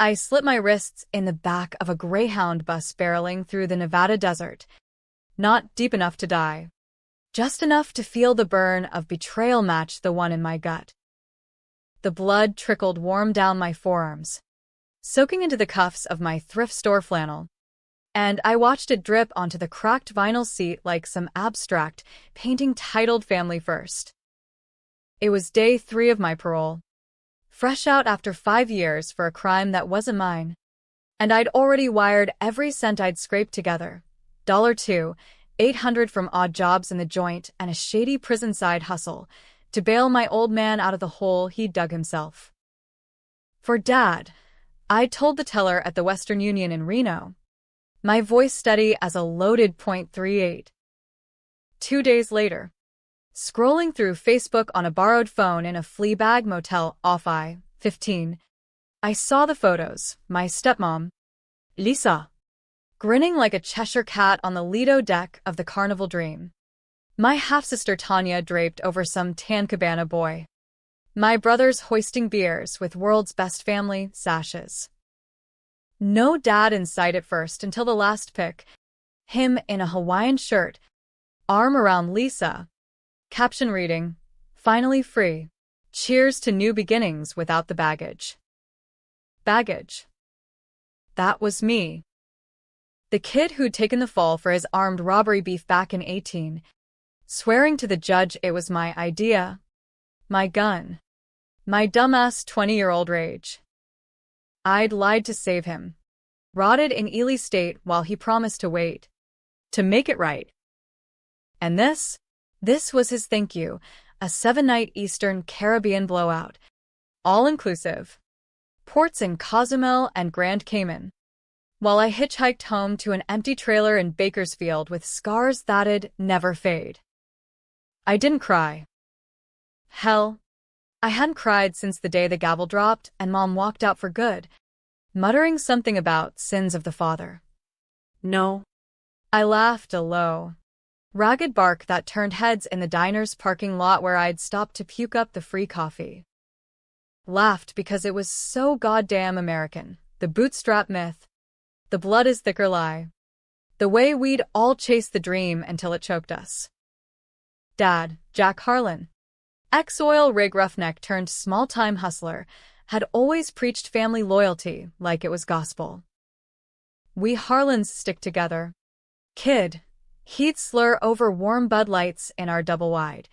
I slit my wrists in the back of a Greyhound bus barreling through the Nevada desert. Not deep enough to die. Just enough to feel the burn of betrayal match the one in my gut. The blood trickled warm down my forearms, soaking into the cuffs of my thrift store flannel, and I watched it drip onto the cracked vinyl seat like some abstract painting titled Family First. It was day 3 of my parole. Fresh out after 5 years for a crime that wasn't mine. And I'd already wired every cent I'd scraped together. $2, $800 from odd jobs in the joint and a shady prison side hustle to bail my old man out of the hole he'd dug himself. For Dad, I'd told the teller at the Western Union in Reno, my voice steady as a loaded .38. 2 days later, scrolling through Facebook on a borrowed phone in a Fleabag motel off I-15, I saw the photos, my stepmom, Lisa, grinning like a Cheshire cat on the Lido deck of the Carnival Dream. My half-sister Tanya draped over some tan cabana boy. My brothers hoisting beers with world's best family sashes. No Dad in sight at first until the last pic. Him in a Hawaiian shirt, arm around Lisa. Caption reading, "Finally free. Cheers to new beginnings without the baggage." Baggage. That was me. The kid who'd taken the fall for his armed robbery beef back in 18, swearing to the judge it was my idea. My gun. My dumbass 20-year-old rage. I'd lied to save him. Rotted in Ely State while he promised to wait. To make it right. And this was his thank you, a 7-night Eastern Caribbean blowout. All-inclusive. Ports in Cozumel and Grand Cayman. While I hitchhiked home to an empty trailer in Bakersfield with scars that'd never fade. I didn't cry. Hell, I hadn't cried since the day the gavel dropped and Mom walked out for good, muttering something about sins of the father. No. I laughed a low, ragged bark that turned heads in the diner's parking lot where I'd stopped to puke up the free coffee. Laughed because it was so goddamn American, the bootstrap myth, the blood is thicker lie, the way we'd all chase the dream until it choked us. Dad, Jack Harlan, ex-oil rig roughneck turned small-time hustler, had always preached family loyalty like it was gospel. We Harlans stick together. Kid, he'd slur over warm Bud Lights in our double-wide,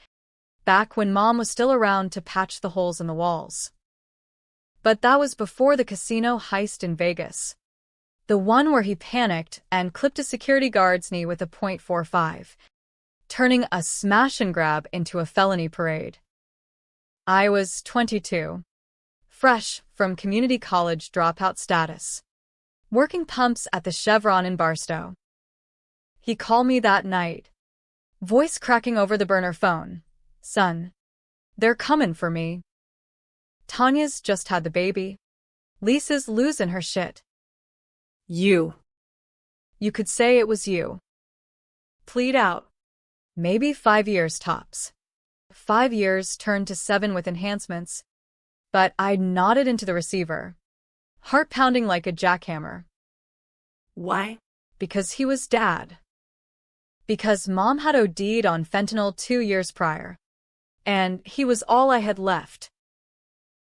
back when Mom was still around to patch the holes in the walls. But that was before the casino heist in Vegas. The one where he panicked and clipped a security guard's knee with a .45, turning a smash and grab into a felony parade. I was 22, fresh from community college dropout status, working pumps at the Chevron in Barstow. He called me that night, voice cracking over the burner phone. "Son, they're comin' for me. Tanya's just had the baby. Lisa's losing her shit. You could say it was you. Plead out. Maybe 5 years tops." 5 years turned to 7 with enhancements, but I nodded into the receiver, heart pounding like a jackhammer. Why? Because he was Dad. Because Mom had OD'd on fentanyl 2 years prior, and he was all I had left.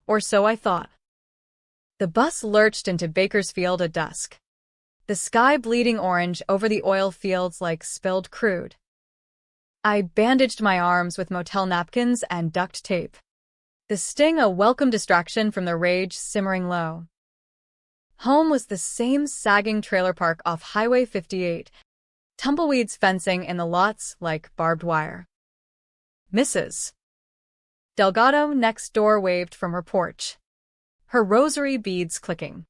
Or so I thought. The bus lurched into Bakersfield at dusk, the sky bleeding orange over the oil fields like spilled crude. I bandaged my arms with motel napkins and duct tape, the sting a welcome distraction from the rage simmering low. Home was the same sagging trailer park off Highway 58, tumbleweeds fencing in the lots like barbed wire. Mrs. Delgado next door waved from her porch, her rosary beads clicking.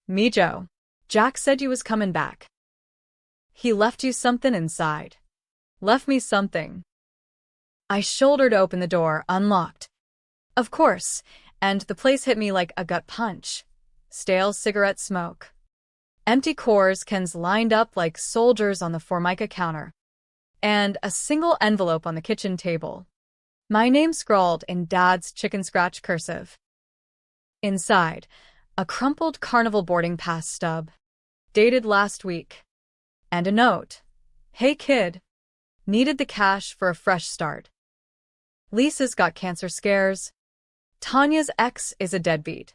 "Mijo, Jack said you was comin' back. He left you something inside." Left me something. I shouldered open the door, unlocked. Of course, and the place hit me like a gut punch. Stale cigarette smoke. Empty cores cans lined up like soldiers on the Formica counter. And a single envelope on the kitchen table. My name scrawled in Dad's chicken scratch cursive. Inside, A crumpled Carnival boarding pass stub, dated last week, and a note. Hey kid, needed the cash for a fresh start. Lisa's got cancer scares. Tanya's ex is a deadbeat.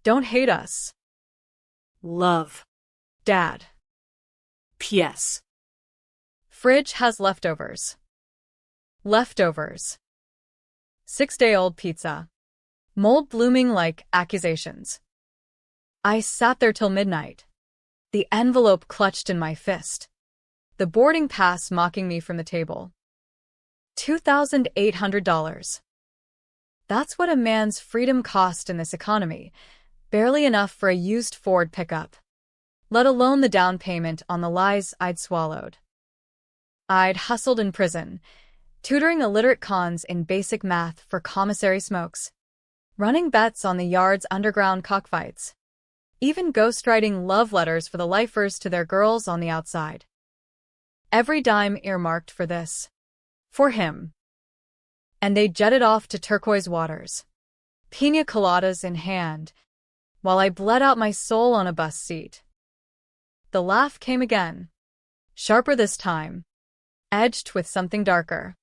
Don't hate us. Love. Dad. P.S. Fridge has leftovers. Leftovers. 6-day-old pizza. Mold blooming like accusations. I sat there till midnight. The envelope clutched in my fist. The boarding pass mocking me from the table. $2,800. That's what a man's freedom cost in this economy. Barely enough for a used Ford pickup. Let alone the down payment on the lies I'd swallowed. I'd hustled in prison, tutoring illiterate cons in basic math for commissary smokes, running bets on the yard's underground cockfights, even ghostwriting love letters for the lifers to their girls on the outside. Every dime earmarked for this. For him. And they jetted off to turquoise waters, pina coladas in hand, while I bled out my soul on a bus seat. The laugh came again, sharper this time, edged with something darker.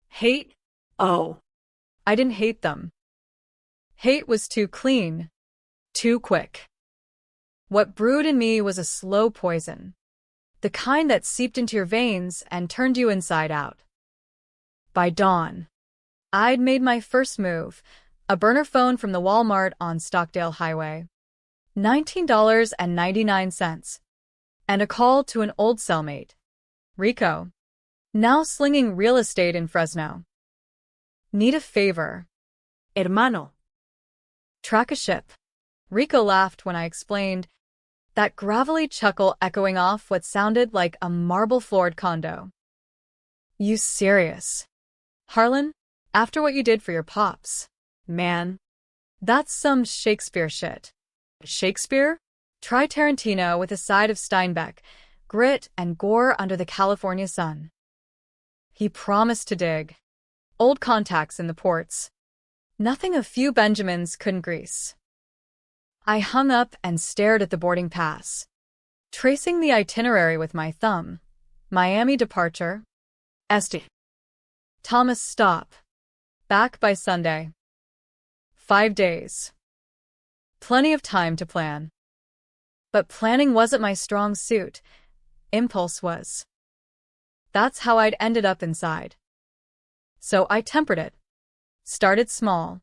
Hate? Oh. I didn't hate them. Hate was too clean, too quick. What brewed in me was a slow poison, the kind that seeped into your veins and turned you inside out. By dawn, I'd made my first move, a burner phone from the Walmart on Stockdale Highway. $19.99. And a call to an old cellmate, Rico, now slinging real estate in Fresno. Need a favor. Hermano. Track a ship. Rico laughed when I explained, that gravelly chuckle echoing off what sounded like a marble-floored condo. You serious? Harlan, after what you did for your pops, man, that's some Shakespeare shit. Shakespeare? Try Tarantino with a side of Steinbeck, grit and gore under the California sun. He promised to dig. Old contacts in the ports. Nothing a few Benjamins couldn't grease. I hung up and stared at the boarding pass, tracing the itinerary with my thumb. Miami departure. Este. Thomas stop. Back by Sunday. 5 days. Plenty of time to plan. But planning wasn't my strong suit. Impulse was. That's how I'd ended up inside. So I tempered it. Started small.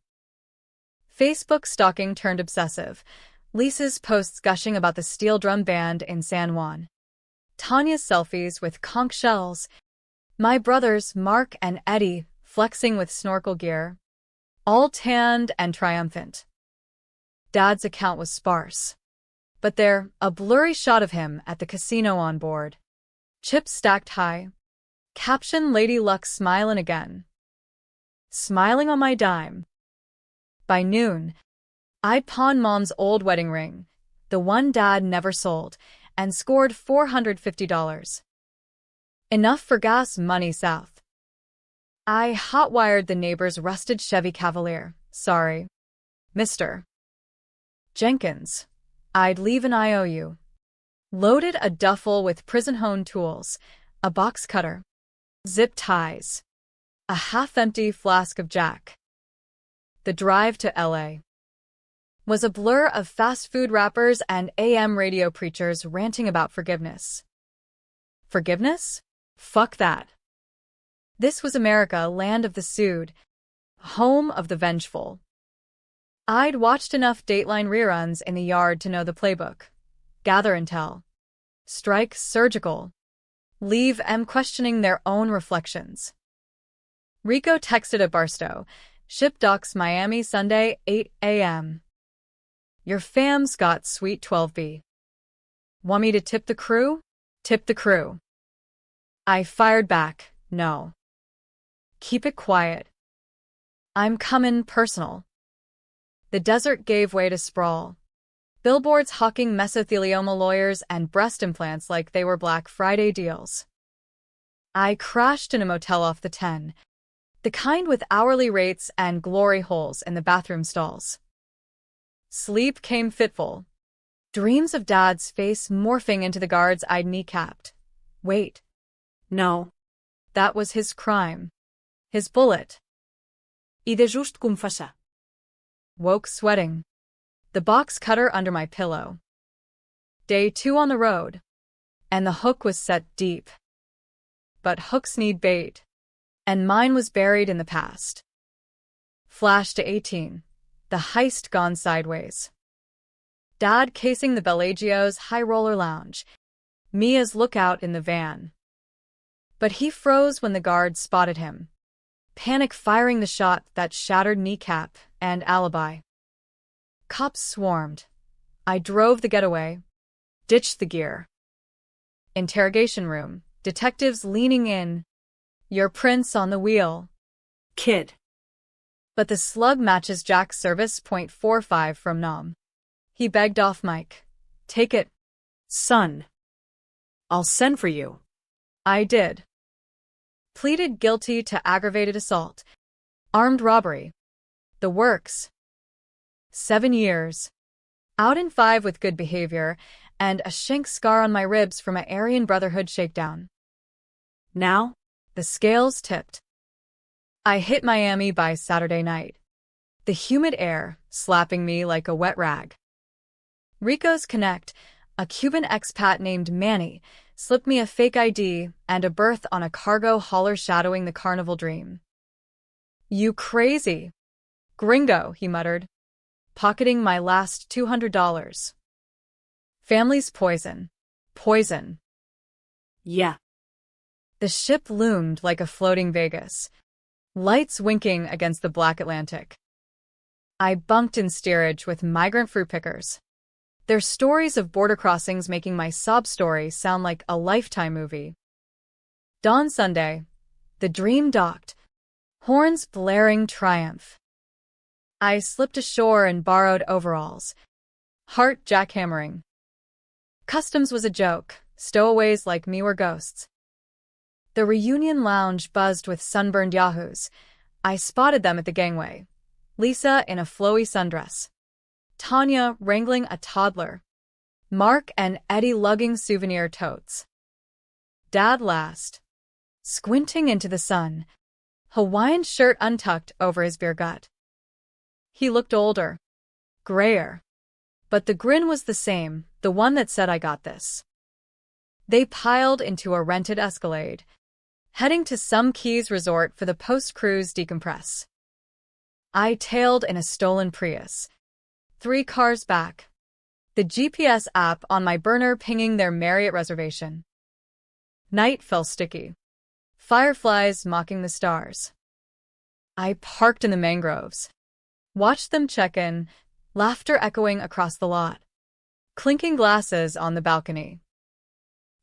Facebook stalking turned obsessive. Lisa's posts gushing about the Steel Drum Band in San Juan. Tanya's selfies with conch shells. My brothers, Mark and Eddie, flexing with snorkel gear. All tanned and triumphant. Dad's account was sparse. But there, a blurry shot of him at the casino on board. Chips stacked high. Caption Lady Luck smilin' again. Smiling on my dime. By noon, I'd pawned Mom's old wedding ring, the one Dad never sold, and scored $450. Enough for gas money south. I hot-wired the neighbor's rusted Chevy Cavalier. Sorry. Mr. Jenkins. I'd leave an IOU. Loaded a duffel with prison-honed tools, a box cutter, zip ties, a half-empty flask of Jack. The drive to L.A. was a blur of fast food wrappers and AM radio preachers ranting about forgiveness. Forgiveness? Fuck that. This was America, land of the sued, home of the vengeful. I'd watched enough Dateline reruns in the yard to know the playbook. Gather intel. Strike surgical. Leave em questioning their own reflections. Rico texted at Barstow. Ship docks Miami Sunday, 8 a.m. Your fam's got sweet 12B. Want me to tip the crew? Tip the crew. I fired back, no. Keep it quiet. I'm comin' personal. The desert gave way to sprawl. Billboards hawking mesothelioma lawyers and breast implants like they were Black Friday deals. I crashed in a motel off the 10, the kind with hourly rates and glory holes in the bathroom stalls. Sleep came fitful. Dreams of Dad's face morphing into the guards I'd kneecapped. Wait, No. that was his crime. His bullet. I de just confessar. Woke sweating. The box cutter under my pillow. Day 2 on the road. And the hook was set deep. But hooks need bait. And mine was buried in the past. Flash to 18. The heist gone sideways. Dad casing the Bellagio's high roller lounge. Me as lookout in the van. But he froze when the guards spotted him. Panic firing the shot that shattered kneecap and alibi. Cops swarmed. I drove the getaway. Ditched the gear. Interrogation room. Detectives leaning in. Your prints on the wheel. Kid. But the slug matches Jack's service .45 from Nom. He begged off mic. Take it. Son. I'll send for you. I did. Pleaded guilty to aggravated assault. Armed robbery. The works. 7 years. Out in 5 with good behavior, and a shank scar on my ribs from an Aryan Brotherhood shakedown. Now? The scales tipped. I hit Miami by Saturday night. The humid air slapping me like a wet rag. Rico's Connect, a Cuban expat named Manny, slipped me a fake ID and a berth on a cargo hauler shadowing the carnival dream. You crazy. Gringo, he muttered, pocketing my last $200. Family's poison. Poison. Yeah. The ship loomed like a floating Vegas, lights winking against the black Atlantic. I bunked in steerage with migrant fruit pickers. Their stories of border crossings making my sob story sound like a Lifetime movie. Dawn Sunday. The dream docked. Horns blaring triumph. I slipped ashore in borrowed overalls. Heart jackhammering. Customs was a joke. Stowaways like me were ghosts. The reunion lounge buzzed with sunburned yahoos. I spotted them at the gangway. Lisa in a flowy sundress. Tanya wrangling a toddler. Mark and Eddie lugging souvenir totes. Dad last. Squinting into the sun. Hawaiian shirt untucked over his beer gut. He looked older. Grayer. But the grin was the same, the one that said I got this. They piled into a rented Escalade, heading to some Keys resort for the post-cruise decompress. I tailed in a stolen Prius. 3 cars back. The GPS app on my burner pinging their Marriott reservation. Night fell sticky. Fireflies mocking the stars. I parked in the mangroves. Watched them check in, laughter echoing across the lot. Clinking glasses on the balcony.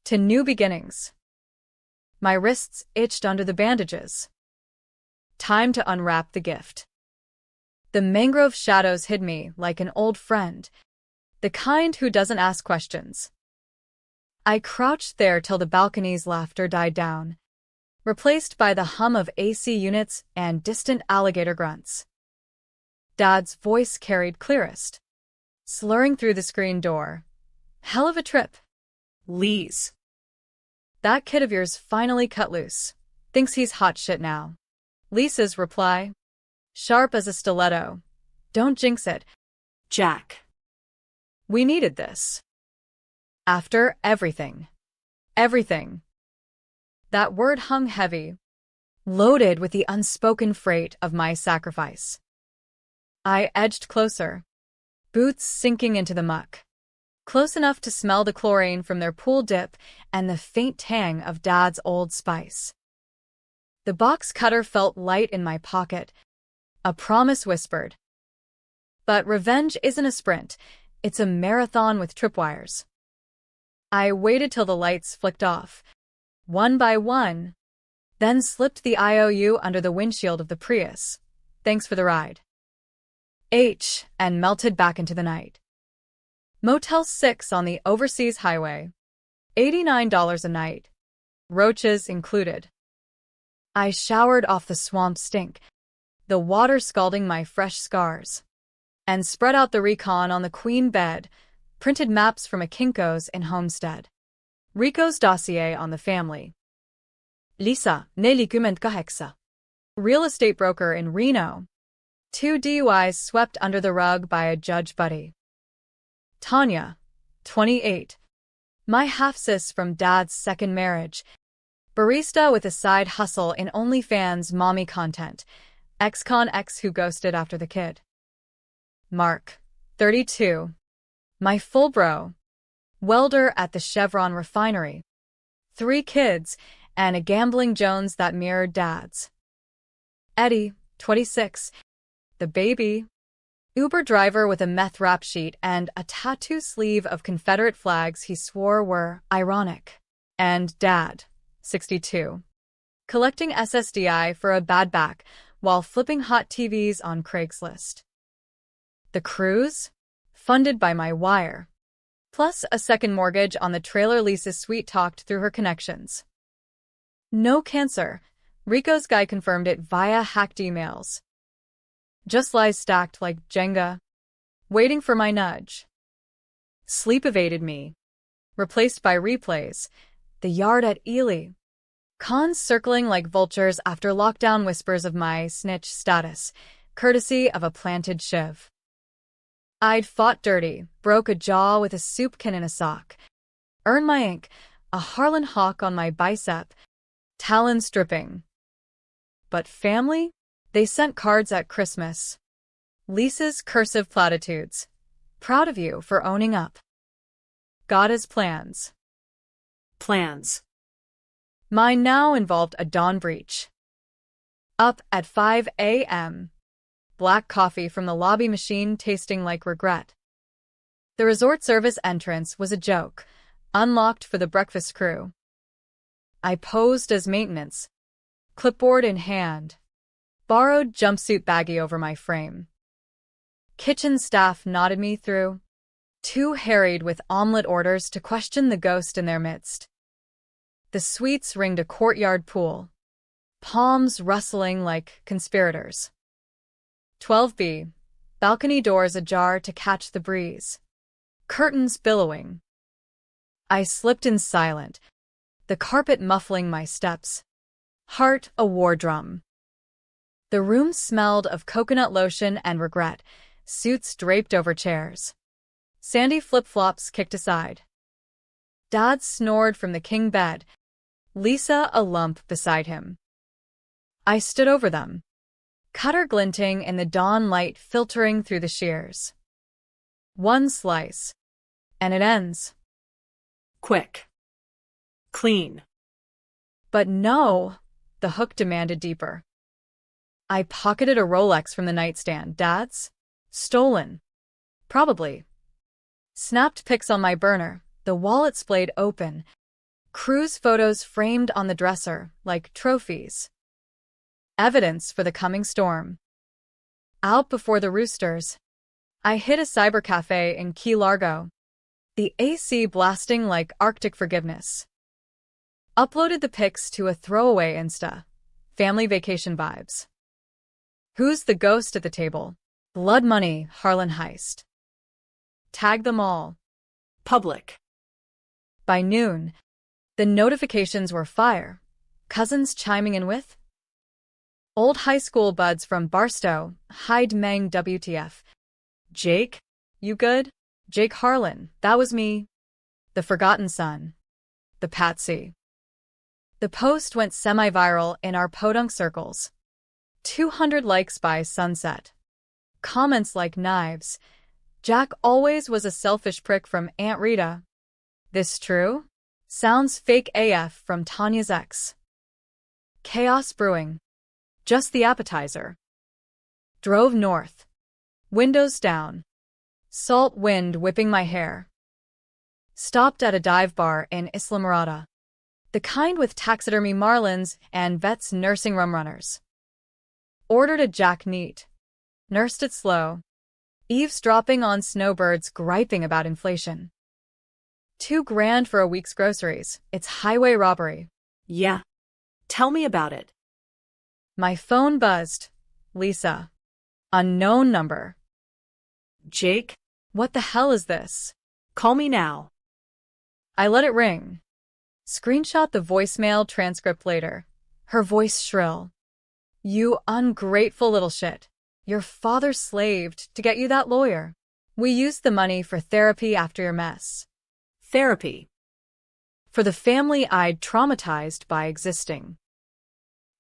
To new beginnings. My wrists itched under the bandages. Time to unwrap the gift. The mangrove shadows hid me like an old friend, the kind who doesn't ask questions. I crouched there till the balcony's laughter died down, replaced by the hum of AC units and distant alligator grunts. Dad's voice carried clearest, slurring through the screen door. Hell of a trip. Lee's. That kid of yours finally cut loose. Thinks he's hot shit now. Lisa's reply. Sharp as a stiletto. Don't jinx it. Jack. We needed this. After everything. Everything. That word hung heavy, loaded with the unspoken freight of my sacrifice. I edged closer, boots sinking into the muck, close enough to smell the chlorine from their pool dip and the faint tang of Dad's Old Spice. The box cutter felt light in my pocket. A promise whispered. But revenge isn't a sprint, it's a marathon with tripwires. I waited till the lights flicked off, one by one, then slipped the IOU under the windshield of the Prius. Thanks for the ride. And melted back into the night. Motel 6 on the overseas highway. $89 a night. Roaches included. I showered off the swamp stink, the water scalding my fresh scars. and spread out the recon on the queen bed, printed maps from a Kinko's in Homestead. Rico's dossier on the family. Lisa, 48. Real estate broker in Reno. 2 DUIs swept under the rug by a judge buddy. Tanya, 28. My half-sis from dad's second marriage. Barista with a side hustle in OnlyFans mommy content. Ex-con ex who ghosted after the kid. Mark, 32. My full bro. Welder at the Chevron refinery. 3 kids, and a gambling Jones that mirrored dad's. Eddie, 26. The baby. Uber driver with a meth rap sheet and a tattoo sleeve of Confederate flags he swore were ironic. And dad, 62. Collecting SSDI for a bad back while flipping hot TVs on Craigslist. The cruise? Funded by my wire. Plus a second mortgage on the trailer Lisa's sweet-talked through her connections. No cancer. Rico's guy confirmed it via hacked emails. Just lies stacked like Jenga, waiting for my nudge. Sleep evaded me. Replaced by replays. The yard at Ely. Cons circling like vultures after lockdown whispers of my snitch status, courtesy of a planted shiv. I'd fought dirty, broke a jaw with a soup can in a sock. Earned my ink, a Harlan hawk on my bicep, talons dripping. But family? They sent cards at Christmas. Lisa's cursive platitudes. Proud of you for owning up. God has plans. Plans. Mine now involved a dawn breach. Up at 5 a.m. Black coffee from the lobby machine tasting like regret. The resort service entrance was a joke, unlocked for the breakfast crew. I posed as maintenance, clipboard in hand. Borrowed jumpsuit baggie over my frame. Kitchen staff nodded me through, too harried with omelet orders to question the ghost in their midst. The suites ringed a courtyard pool, palms rustling like conspirators. 12B, balcony doors ajar to catch the breeze. Curtains billowing. I slipped in silent, the carpet muffling my steps. Heart a war drum. The room smelled of coconut lotion and regret, suits draped over chairs. Sandy flip-flops kicked aside. Dad snored from the king bed, Lisa a lump beside him. I stood over them, cutter glinting in the dawn light filtering through the shears. One slice, and it ends. Quick. Clean. But no, the hook demanded deeper. I pocketed a Rolex from the nightstand. Dad's? Stolen. Probably. Snapped pics on my burner, the wallet splayed open. Cruise photos framed on the dresser, like trophies. Evidence for the coming storm. Out before the roosters. I hit a cyber cafe in Key Largo. The AC blasting like Arctic forgiveness. Uploaded the pics to a throwaway Insta. Family vacation vibes. Who's the ghost at the table? Blood money, Harlan heist. Tag them all. Public. By noon, the notifications were fire. Cousins chiming in with? Old high school buds from Barstow, Hyde Meng WTF. Jake? You good? Jake Harlan, that was me. The forgotten son. The patsy. The post went semi-viral in our podunk circles. 200 likes by sunset. Comments like knives. Jack always was a selfish prick from Aunt Rita. This true? Sounds fake AF from Tanya's ex. Chaos brewing. Just the appetizer. Drove north. Windows down. Salt wind whipping my hair. Stopped at a dive bar in Islamorada. The kind with taxidermy marlins and vets nursing rum runners. Ordered a Jack neat. Nursed it slow. Eavesdropping on snowbirds griping about inflation. $2,000 for a week's groceries. It's highway robbery. Yeah. Tell me about it. My phone buzzed. Lisa. Unknown number. Jake, What the hell is this? call me now. I let it ring. Screenshot the voicemail transcript later. Her voice shrill. You ungrateful little shit. Your father slaved to get you that lawyer. We used the money for therapy after your mess. Therapy. For the family I'd traumatized by existing.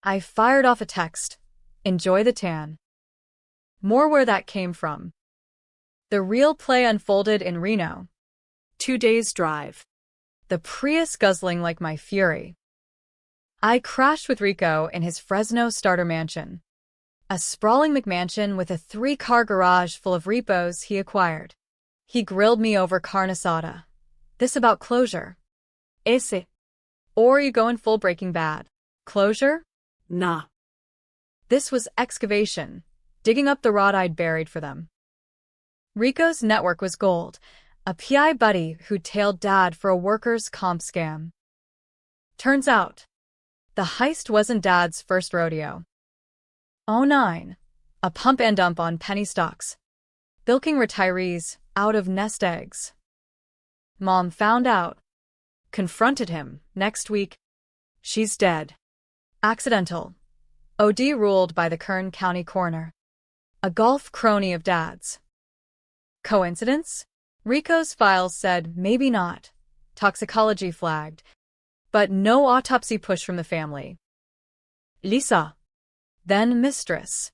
I fired off a text. Enjoy the tan. More where that came from. The real play unfolded in Reno. 2 days drive. The Prius guzzling like my fury. I crashed with Rico in his Fresno starter mansion. A sprawling McMansion with a 3-car garage full of repos he acquired. He grilled me over carne asada. This about closure. Ese. Or you going full Breaking Bad. Closure? Nah. This was excavation, digging up the rod I'd buried for them. Rico's network was gold, a PI buddy who tailed Dad for a workers' comp scam. Turns out, the heist wasn't Dad's first rodeo. '09, a pump and dump on penny stocks, bilking retirees out of nest eggs. Mom found out, confronted him next week. She's dead. Accidental. OD ruled by the Kern County coroner. A golf crony of Dad's. Coincidence? Rico's files said maybe not. Toxicology flagged. But no autopsy push from the family. Lisa, then mistress,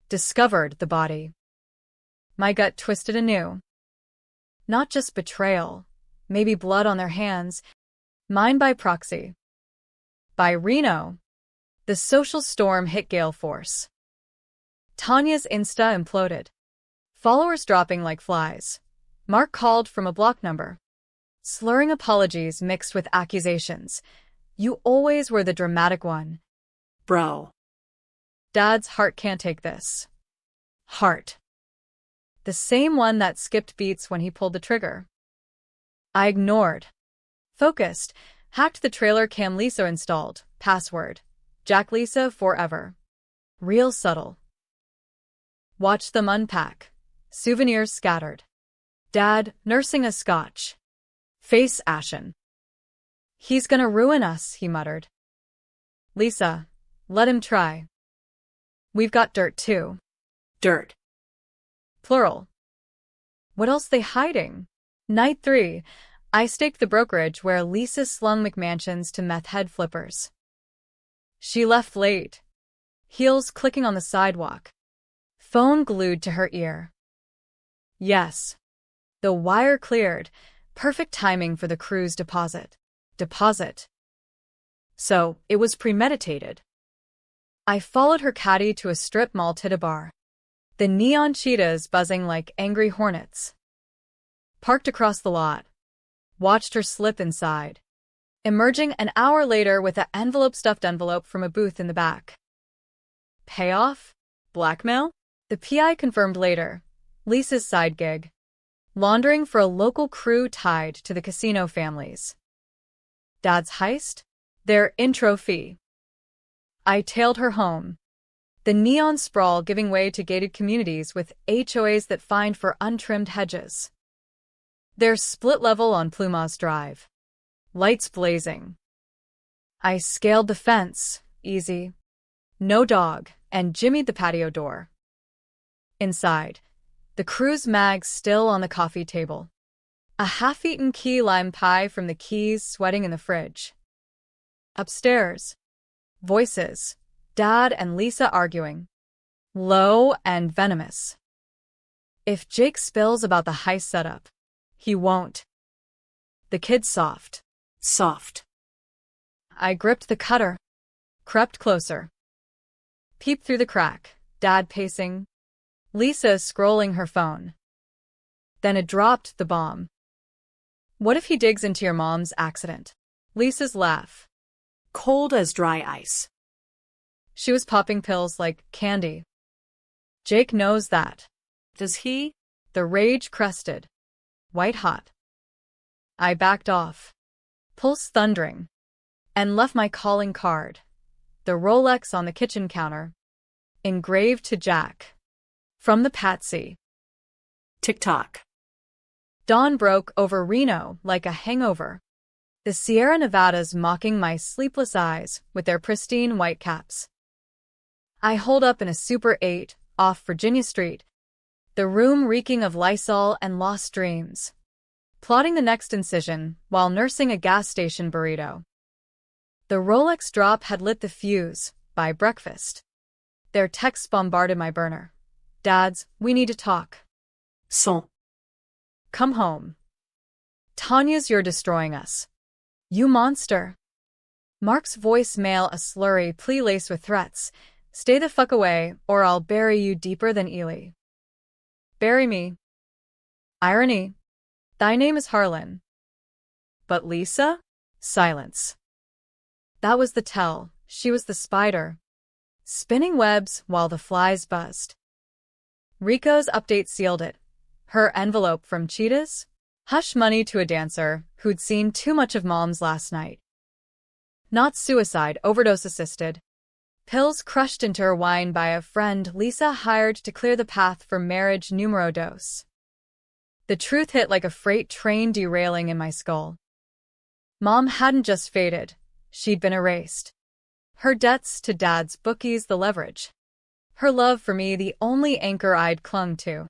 discovered the body. My gut twisted anew. Not just betrayal, maybe blood on their hands, mine by proxy. By Reno, the social storm hit gale force. Tanya's Insta imploded. Followers dropping like flies. Mark called from a block number. Slurring apologies mixed with accusations. You always were the dramatic one. Bro. Dad's heart can't take this. Heart. The same one that skipped beats when he pulled the trigger. I ignored. Focused. Hacked the trailer cam Lisa installed. Password. Jack Lisa forever. Real subtle. Watched them unpack. Souvenirs scattered. Dad, nursing a scotch. Face ashen. He's gonna ruin us, he muttered. Lisa, let him try. We've got dirt too. Dirt. Plural. What else they hiding? Night 3, I staked the brokerage where Lisa slung McMansions to meth head flippers. She left late. Heels clicking on the sidewalk. Phone glued to her ear. Yes. The wire cleared. Perfect timing for the crew's deposit. Deposit. So, it was premeditated. I followed her caddy to a strip mall titty bar. The neon cheetahs buzzing like angry hornets. Parked across the lot. Watched her slip inside. Emerging an hour later with an stuffed envelope from a booth in the back. Payoff? Blackmail? The PI confirmed later. Lisa's side gig. Laundering for a local crew tied to the casino families. Dad's heist? Their intro fee. I tailed her home. The neon sprawl giving way to gated communities with HOAs that fined for untrimmed hedges. Their split level on Plumas Drive. Lights blazing. I scaled the fence, easy. No dog, and jimmied the patio door. Inside, the crew's mag still on the coffee table. A half-eaten key lime pie from the Keys sweating in the fridge. Upstairs. Voices. Dad and Lisa arguing. Low and venomous. If Jake spills about the heist setup, he won't. The kid's soft. Soft. I gripped the cutter. Crept closer. Peeped through the crack. Dad pacing. Lisa scrolling her phone. Then it dropped the bomb. What if he digs into your mom's accident? Lisa's laugh. Cold as dry ice. She was popping pills like candy. Jake knows that. Does he? The rage crested. White hot. I backed off. Pulse thundering. And left my calling card. The Rolex on the kitchen counter. Engraved to Jack. From the Patsy. Tick-tock. Dawn broke over Reno like a hangover. The Sierra Nevadas mocking my sleepless eyes with their pristine white caps. I holed up in a Super 8 off Virginia Street, the room reeking of Lysol and lost dreams, plotting the next incision while nursing a gas station burrito. The Rolex drop had lit the fuse by breakfast. Their texts bombarded my burner. Dads, we need to talk. Son. Come home. Tanya's, you're destroying us. You monster. Mark's voicemail a slurry plea laced with threats. Stay the fuck away, or I'll bury you deeper than Ely. Bury me. Irony. Thy name is Harlan. But Lisa? Silence. That was the tell. She was the spider, spinning webs while the flies buzzed. Rico's update sealed it. Her envelope from Cheetah's? Hush money to a dancer who'd seen too much of Moms last night. Not suicide, overdose assisted. Pills crushed into her wine by a friend Lisa hired to clear the path for marriage numero dos. The truth hit like a freight train derailing in my skull. Mom hadn't just faded, she'd been erased. Her debts to Dad's bookies the leverage. Her love for me the only anchor I'd clung to.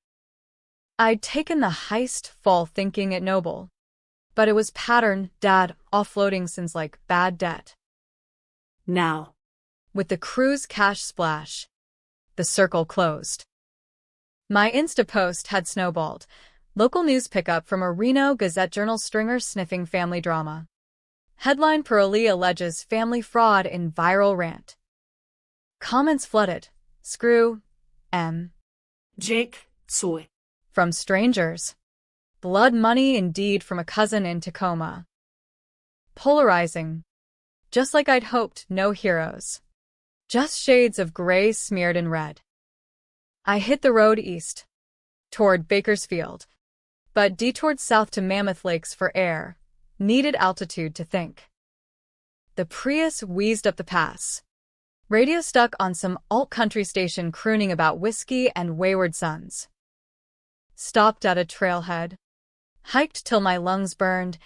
I'd taken the heist fall thinking it noble. But it was pattern, Dad, offloading since like bad debt. Now. With the cruise cash splash, the circle closed. My Insta post had snowballed. Local news pickup from a Reno Gazette-Journal stringer sniffing family drama. Headline: Pearlie alleges family fraud in viral rant. Comments flooded. Screw M. Jake, soy. From strangers. Blood money indeed from a cousin in Tacoma. Polarizing. Just like I'd hoped, no heroes. Just shades of gray smeared in red. I hit the road east, toward Bakersfield, but detoured south to Mammoth Lakes for air, needed altitude to think. The Prius wheezed up the pass. Radio stuck on some alt-country station crooning about whiskey and wayward sons. Stopped at a trailhead. Hiked till my lungs burned,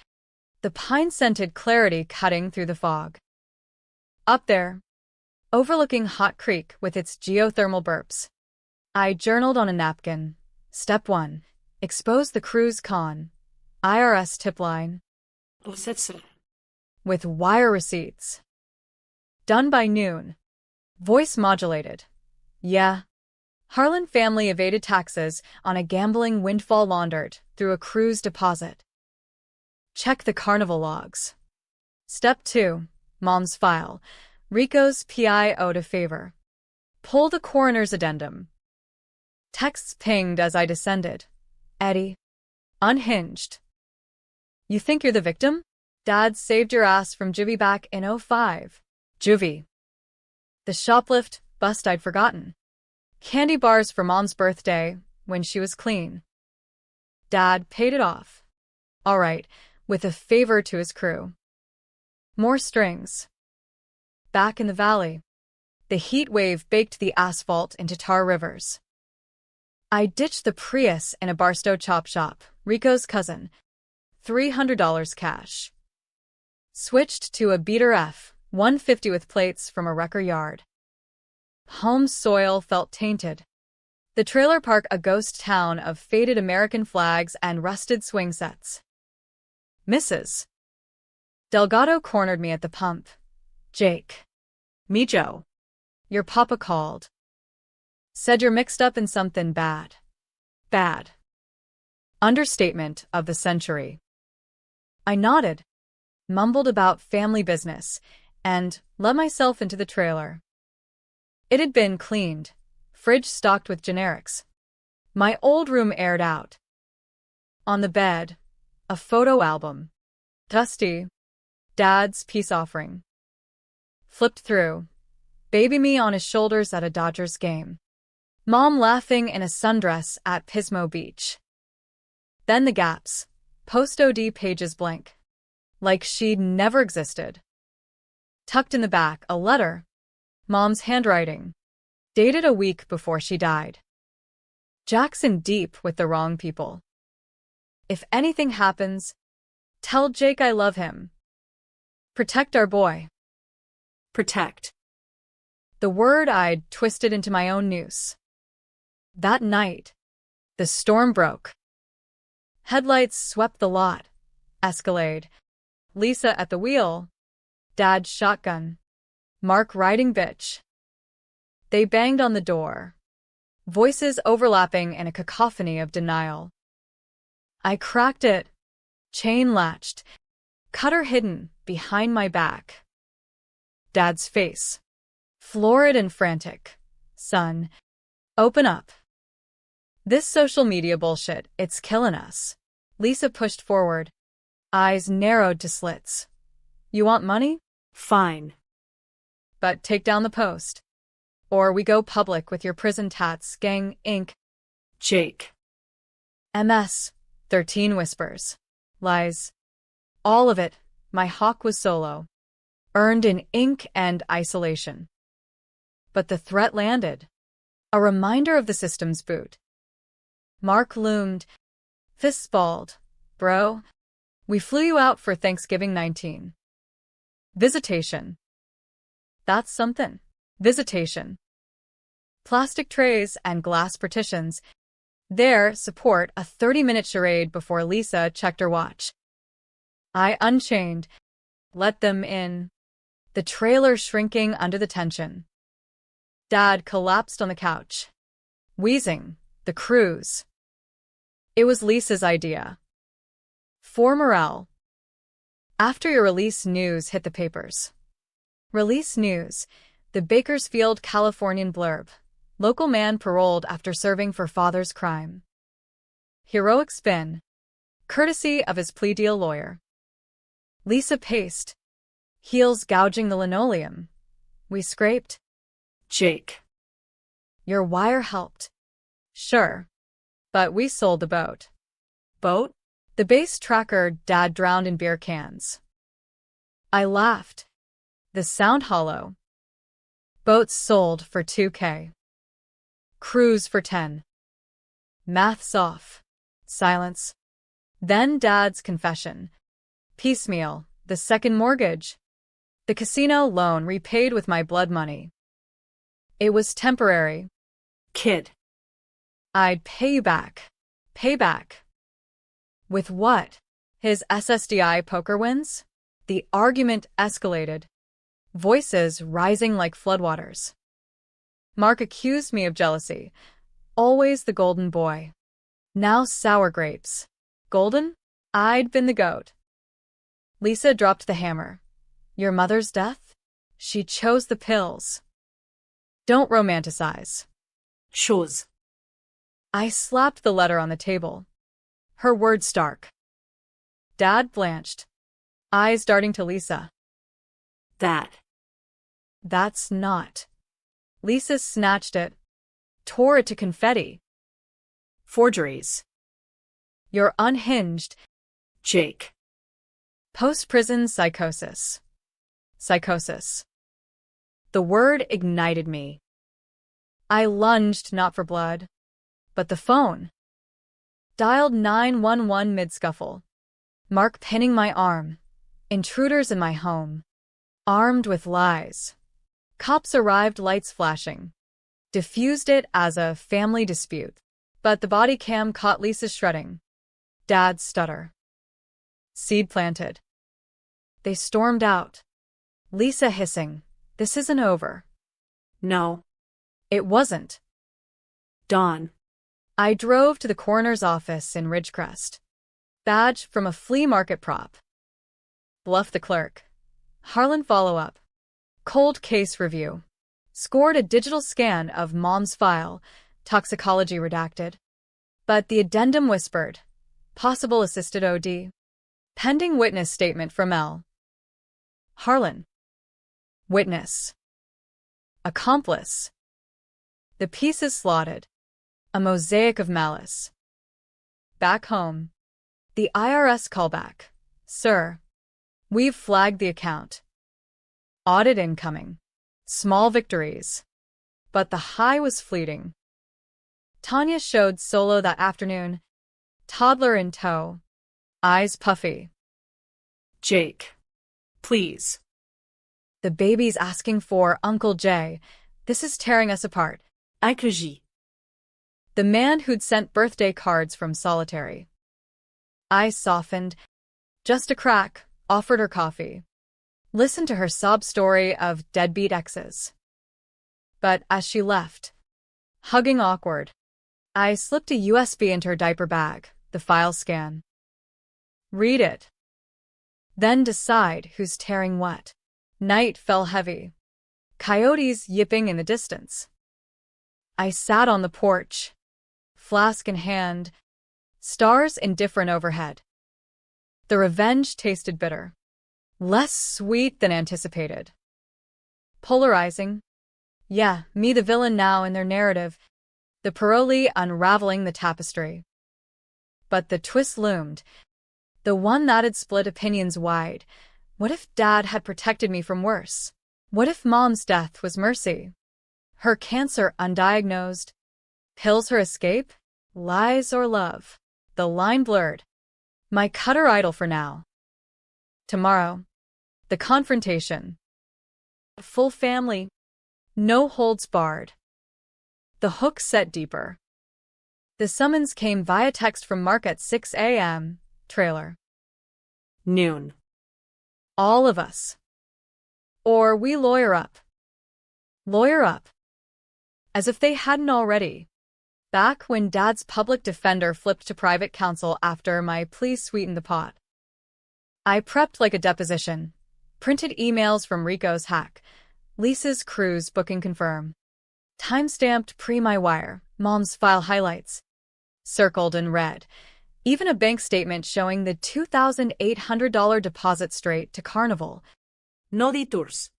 the pine-scented clarity cutting through the fog. Up there, overlooking Hot Creek with its geothermal burps, I journaled on a napkin. Step 1. Expose the cruise con. IRS tip line. With wire receipts. Done by noon. Voice modulated. Yeah. Harlan family evaded taxes on a gambling windfall laundered through a cruise deposit. Check the carnival logs. Step 2. Mom's file. Rico's PI owed a favor. Pull the coroner's addendum. Texts pinged as I descended. Eddie. Unhinged. You think you're the victim? Dad saved your ass from juvie back in '05. Juvie. The shoplift bust I'd forgotten. Candy bars for Mom's birthday when she was clean. Dad paid it off. All right, with a favor to his crew. More strings. Back in the valley, the heat wave baked the asphalt into tar rivers. I ditched the Prius in a Barstow chop shop, Rico's cousin. $300 cash. Switched to a Beater F, 150 with plates from a wrecker yard. Home soil felt tainted. The trailer park a ghost town of faded American flags and rusted swing sets. Mrs. Delgado cornered me at the pump. Jake. Me, Joe. Your papa called. Said you're mixed up in something bad. Bad. Understatement of the century. I nodded, mumbled about family business, and let myself into the trailer. It had been cleaned, fridge stocked with generics. My old room aired out. On the bed, a photo album. Dusty. Dad's peace offering. Flipped through. Baby me on his shoulders at a Dodgers game. Mom laughing in a sundress at Pismo Beach. Then the gaps. Post-OD pages blank. Like she'd never existed. Tucked in the back, a letter. Mom's handwriting. Dated a week before she died. Jack's in deep with the wrong people. If anything happens, tell Jake I love him. Protect our boy. Protect. The word I'd twisted into my own noose. That night, the storm broke. Headlights swept the lot. Escalade. Lisa at the wheel. Dad's shotgun. Mark riding bitch. They banged on the door, voices overlapping in a cacophony of denial. I cracked it, chain latched, cutter hidden behind my back. Dad's face, florid and frantic. Son, open up. This social media bullshit, it's killing us. Lisa pushed forward, eyes narrowed to slits. You want money? Fine. But take down the post. Or we go public with your prison tats, gang, Inc. Jake. MS. 13 whispers. Lies. All of it. My hawk was solo. Earned in ink and isolation. But the threat landed. A reminder of the system's boot. Mark loomed. Fists balled. Bro. We flew you out for Thanksgiving 19. Visitation. That's something. Visitation. Plastic trays and glass partitions. There, support a 30-minute charade before Lisa checked her watch. I unchained. Let them in. The trailer shrinking under the tension. Dad collapsed on the couch. Wheezing. The cruise. It was Lisa's idea. For morale. After your release news hit the papers. Release news. The Bakersfield, Californian blurb. Local man paroled after serving for father's crime. Heroic spin. Courtesy of his plea deal lawyer. Lisa paced. Heels gouging the linoleum. We scraped. Jake. Your wire helped. Sure. But we sold the boat. Boat? The base tracker Dad drowned in beer cans. I laughed. The sound hollow. Boats sold for $2K. Cruise for 10. Math's off. Silence. Then Dad's confession. Piecemeal. The second mortgage. The casino loan repaid with my blood money. It was temporary. Kid. I'd pay you back. Pay back. With what? His SSDI poker wins? The argument escalated. Voices rising like floodwaters. Mark accused me of jealousy. Always the golden boy. Now sour grapes. Golden? I'd been the goat. Lisa dropped the hammer. Your mother's death? She chose the pills. Don't romanticize. Shows. I slapped the letter on the table. Her words stark. Dad blanched. Eyes darting to Lisa. That's not. Lisa snatched it. Tore it to confetti. Forgeries. You're unhinged. Jake. Post-prison psychosis. Psychosis. The word ignited me. I lunged not for blood, but the phone. Dialed 911 mid-scuffle. Mark pinning my arm. Intruders in my home. Armed with lies. Cops arrived, lights flashing. Diffused it as a family dispute. But the body cam caught Lisa's shredding. Dad's stutter. Seed planted. They stormed out. Lisa hissing. This isn't over. No. It wasn't. Dawn. I drove to the coroner's office in Ridgecrest. Badge from a flea market prop. Bluff the clerk. Harlan follow-up. Cold case review. Scored a digital scan of mom's file, toxicology redacted. But the addendum whispered. Possible assisted OD. Pending witness statement from L. Harlan. Witness. Accomplice. The pieces slotted. A mosaic of malice. Back home. The IRS callback. Sir. We've flagged the account. Audit incoming. Small victories. But the high was fleeting. Tanya showed solo that afternoon, toddler in tow, eyes puffy. Jake. Please. The baby's asking for Uncle Jay. This is tearing us apart. Aikaji. The man who'd sent birthday cards from solitary. Eyes softened. Just a crack, offered her coffee. Listened to her sob story of deadbeat exes. But as she left, hugging awkward, I slipped a USB into her diaper bag, the file scan. Read it. Then decide who's tearing what. Night fell heavy. Coyotes yipping in the distance. I sat on the porch, flask in hand, stars indifferent overhead. The revenge tasted bitter. Less sweet than anticipated. Polarizing. Yeah, me the villain now in their narrative, the parolee unraveling the tapestry. But the twist loomed, the one that had split opinions wide. What if Dad had protected me from worse? What if Mom's death was mercy? Her cancer undiagnosed? Pills her escape? Lies or love? The line blurred. My cutter idle for now. Tomorrow, the confrontation. Full family. No holds barred. The hook set deeper. The summons came via text from Mark at 6 a.m. Trailer. Noon. All of us. Or we lawyer up. Lawyer up. As if they hadn't already. Back when Dad's public defender flipped to private counsel after my plea sweetened the pot. I prepped like a deposition. Printed emails from Rico's hack. Lisa's cruise booking confirm. Time-stamped pre-my wire, Mom's file highlights. Circled in red. Even a bank statement showing the $2,800 deposit straight to Carnival. No detours.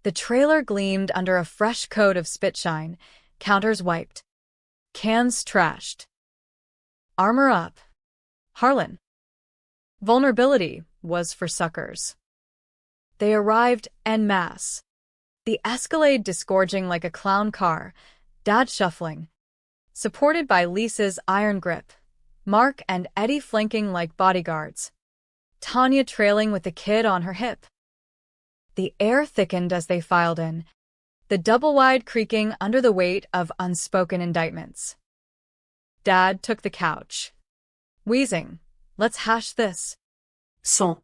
The trailer gleamed under a fresh coat of spitshine, counters wiped. Cans trashed. Armor up. Harlan. Vulnerability was for suckers. They arrived en masse. The Escalade disgorging like a clown car, Dad shuffling. Supported by Lisa's iron grip, Mark and Eddie flanking like bodyguards. Tanya trailing with the kid on her hip. The air thickened as they filed in, the double-wide creaking under the weight of unspoken indictments. Dad took the couch. Wheezing, let's hash this. Son.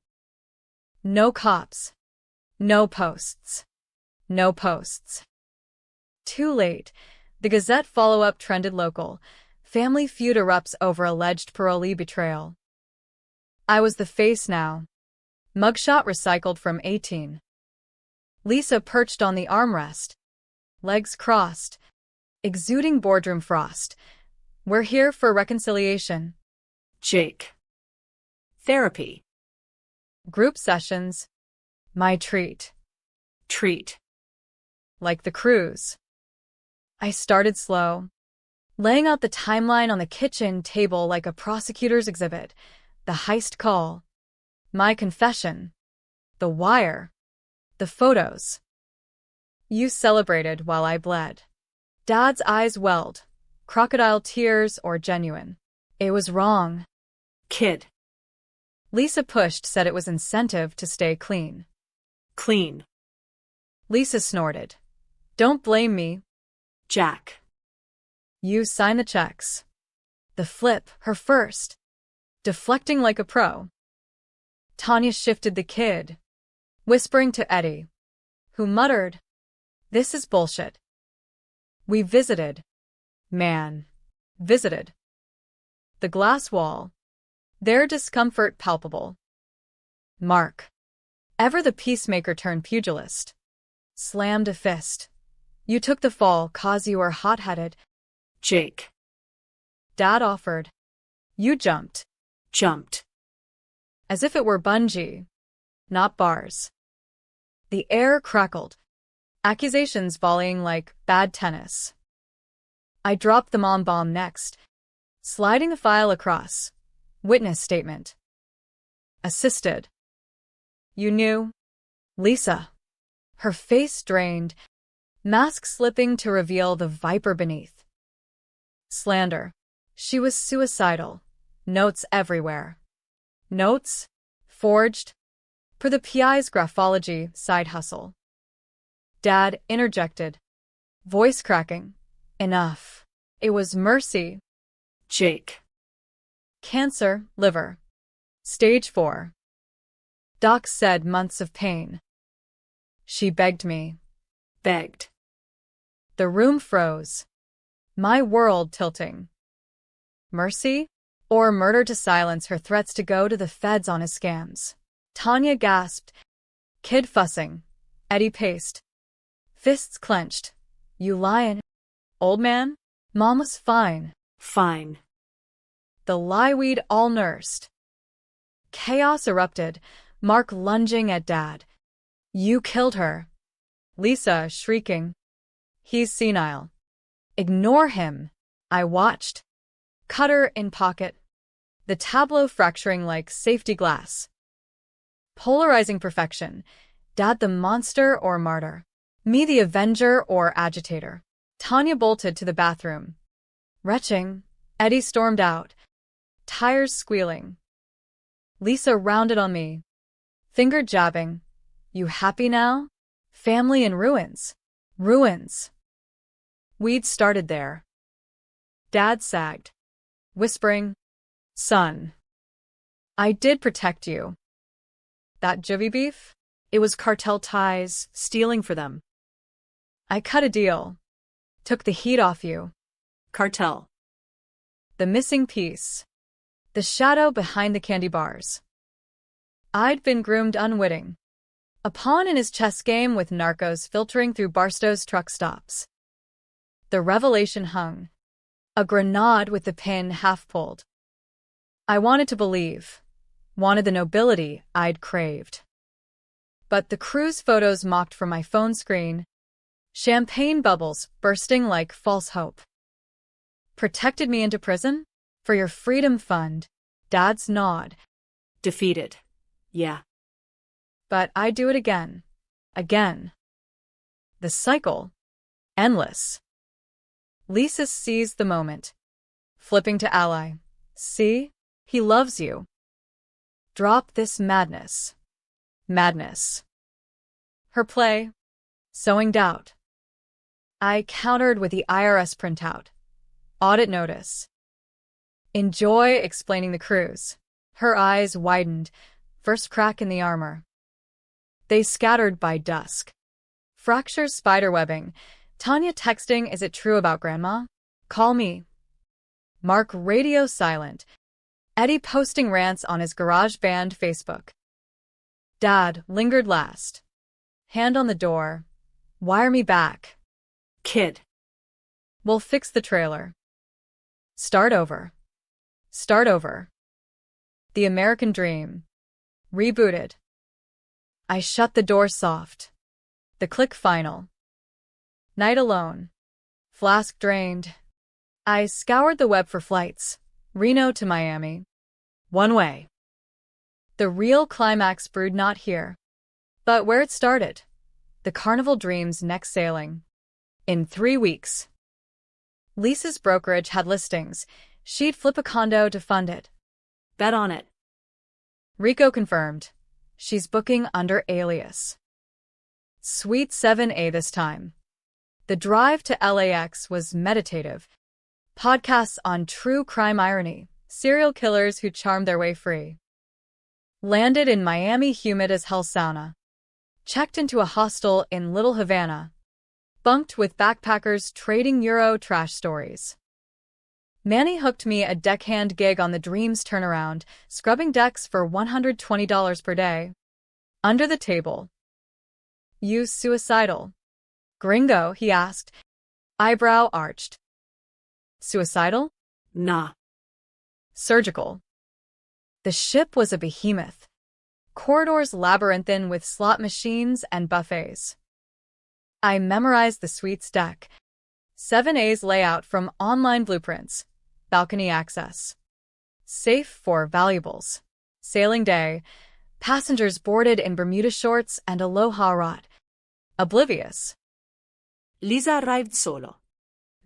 No cops. No posts. No posts. Too late. The Gazette follow-up trended local. Family feud erupts over alleged parolee betrayal. I was the face now. Mugshot recycled from 18. Lisa perched on the armrest. Legs crossed. Exuding boardroom frost. We're here for reconciliation. Jake. Therapy. Group sessions. My treat. Treat. Like the cruise. I started slow, laying out the timeline on the kitchen table like a prosecutor's exhibit. The heist call. My confession. The wire. The photos. You celebrated while I bled. Dad's eyes welled. Crocodile tears or genuine. It was wrong. Kid. Lisa pushed, said it was incentive to stay clean. Clean. Lisa snorted. Don't blame me. Jack. You sign the checks. The flip, her first. Deflecting like a pro. Tanya shifted the kid, whispering to Eddie, who muttered, "This is bullshit." We visited. Man. Visited. The glass wall. Their discomfort palpable. Mark. Ever the peacemaker turned pugilist. Slammed a fist. You took the fall, 'cause you were hot-headed. Jake. Dad offered. You jumped. Jumped. As if it were bungee, not bars. The air crackled. Accusations volleying like bad tennis. I dropped the mom bomb next, sliding the file across. Witness statement. Assisted. You knew? Lisa. Her face drained, mask slipping to reveal the viper beneath. Slander. She was suicidal. Notes everywhere. Notes? Forged? For the PI's graphology side hustle. Dad interjected. Voice cracking. Enough. It was Mercy. Jake. Cancer, liver. Stage 4. Doc said months of pain. She begged me. Begged. The room froze. My world tilting. Mercy? Or murder to silence her threats to go to the feds on his scams. Tanya gasped. Kid fussing. Eddie paced. Fists clenched. You lying. Old man? Mom was fine. Fine. The lie we'd all nursed. Chaos erupted, Mark lunging at Dad. You killed her. Lisa shrieking. He's senile. Ignore him. I watched. Cutter in pocket. The tableau fracturing like safety glass. Polarizing perfection. Dad the monster or martyr. Me the avenger or agitator. Tanya bolted to the bathroom. Retching, Eddie stormed out. Tires squealing. Lisa rounded on me. Finger jabbing. You happy now? Family in ruins. Ruins. We'd started there. Dad sagged. Whispering, Son. I did protect you. That juvie beef? It was cartel ties, stealing for them. I cut a deal. Took the heat off you. Cartel. The missing piece. The shadow behind the candy bars. I'd been groomed unwitting. A pawn in his chess game with narcos filtering through Barstow's truck stops. The revelation hung. A grenade with the pin half pulled. I wanted to believe. Wanted the nobility I'd craved. But the cruise photos mocked from my phone screen. Champagne bubbles bursting like false hope. Protected me into prison? For your freedom fund. Dad's nod. Defeated. Yeah. But I'd do it again. Again. The cycle. Endless. Lisa seized the moment. Flipping to ally. See? He loves you. Drop this madness. Madness. Her play. Sowing doubt. I countered with the IRS printout. Audit notice. Enjoy explaining the cruise. Her eyes widened. First crack in the armor. They scattered by dusk. Fractures spiderwebbing. Tanya texting, is it true about Grandma? Call me. Mark radio silent. Eddie posting rants on his GarageBand Facebook. Dad lingered last. Hand on the door. Wire me back. Kid. We'll fix the trailer. Start over. Start over. The American Dream. Rebooted. I shut the door soft. The click final. Night alone. Flask drained. I scoured the web for flights. Reno to Miami. One way. The real climax brewed not here, but where it started. The Carnival Dream's next sailing. In 3 weeks. Lisa's brokerage had listings. She'd flip a condo to fund it. Bet on it. Rico confirmed. She's booking under alias. Suite 7A this time. The drive to LAX was meditative. Podcasts on true crime irony, serial killers who charmed their way free. Landed in Miami humid as hell sauna. Checked into a hostel in Little Havana. Bunked with backpackers trading Euro trash stories. Manny hooked me a deckhand gig on the Dream's turnaround, scrubbing decks for $120 per day. Under the table. You suicidal? Gringo, he asked. Eyebrow arched. Suicidal? Nah. Surgical. The ship was a behemoth. Corridors labyrinthine with slot machines and buffets. I memorized the suite's deck. 7A's layout from online blueprints. Balcony access. Safe for valuables. Sailing day. Passengers boarded in Bermuda shorts and aloha rod. Oblivious. Lisa arrived solo.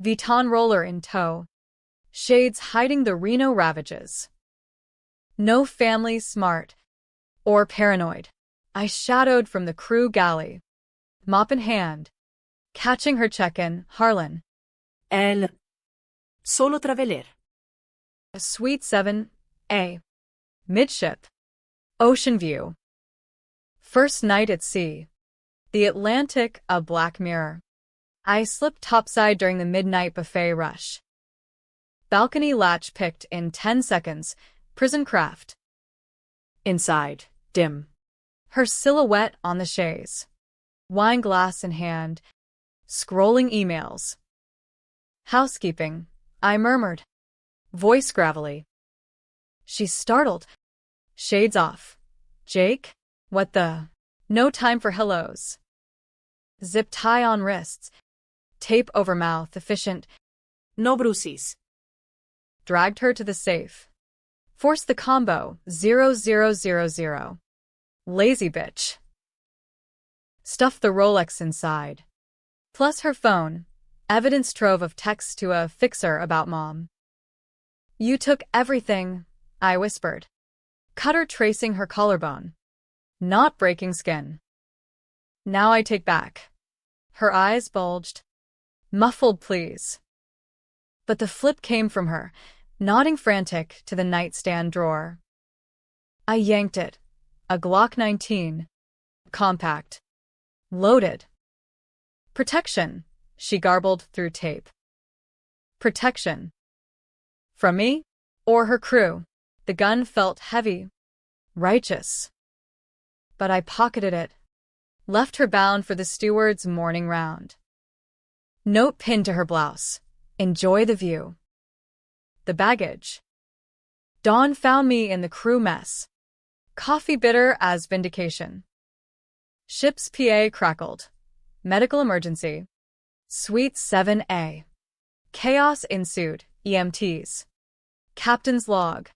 Vuitton roller in tow. shades hiding the Reno ravages. No family smart or paranoid. I shadowed from the crew galley, mop in hand, catching her check-in, Harlan. El solo traveler. Suite 7A. Midship. Ocean view. First night at sea. The Atlantic, a black mirror. I slipped topside during the midnight buffet rush. Balcony latch picked in 10 seconds. Prison craft. Inside, dim. Her silhouette on the chaise. Wine glass in hand. Scrolling emails. Housekeeping, I murmured. Voice gravelly. She's startled. Shades off. Jake? What the? No time for hellos. Zip tie on wrists. Tape over mouth, efficient. No brucis. Dragged her to the safe. Forced the combo, 0000. Lazy bitch. Stuffed the Rolex inside. Plus her phone. Evidence trove of texts to a fixer about mom. You took everything, I whispered. Cutter tracing her collarbone. Not breaking skin. Now I take back. Her eyes bulged. Muffled please. But the flip came from her, nodding frantic to the nightstand drawer. I yanked it. A Glock 19. Compact. Loaded. Protection, she garbled through tape. Protection. From me? Or her crew? The gun felt heavy. Righteous. But I pocketed it. Left her bound for the steward's morning round. Note pinned to her blouse. Enjoy the view. The baggage. Dawn found me in the crew mess. Coffee bitter as vindication. Ship's PA crackled. Medical emergency. Suite 7A. Chaos ensued, EMTs. Captain's log.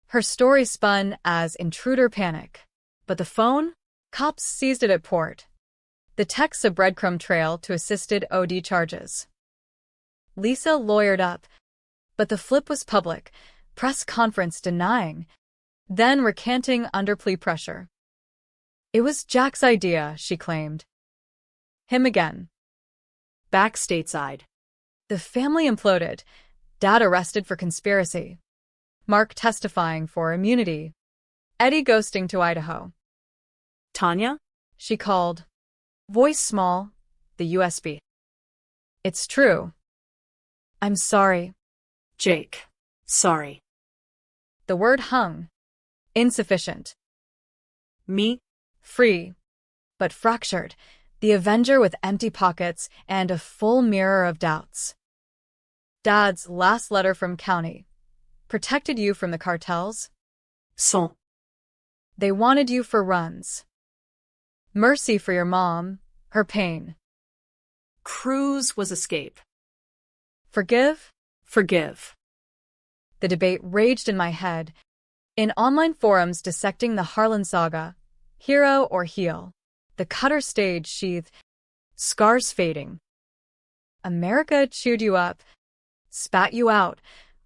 Her story spun as intruder panic. But the phone? Cops seized it at port. The text a breadcrumb trail to assisted OD charges. Lisa lawyered up. But the flip was public. Press conference denying. Then recanting under plea pressure. It was Jack's idea, she claimed. Him again. Back stateside. The family imploded. Dad arrested for conspiracy. Mark testifying for immunity. Eddie ghosting to Idaho. Tanya? She called. Voice small. The USB. It's true. I'm sorry. Jake. Sorry. The word hung. Insufficient. Me? Free. But fractured. The Avenger with empty pockets and a full mirror of doubts. Dad's last letter from county. Protected you from the cartels? Son. They wanted you for runs. Mercy for your mom, her pain. Cruise was escape. Forgive? Forgive. The debate raged in my head. In online forums dissecting the Harlan saga, hero or heel, the cutter stage sheath, scars fading. America chewed you up, spat you out,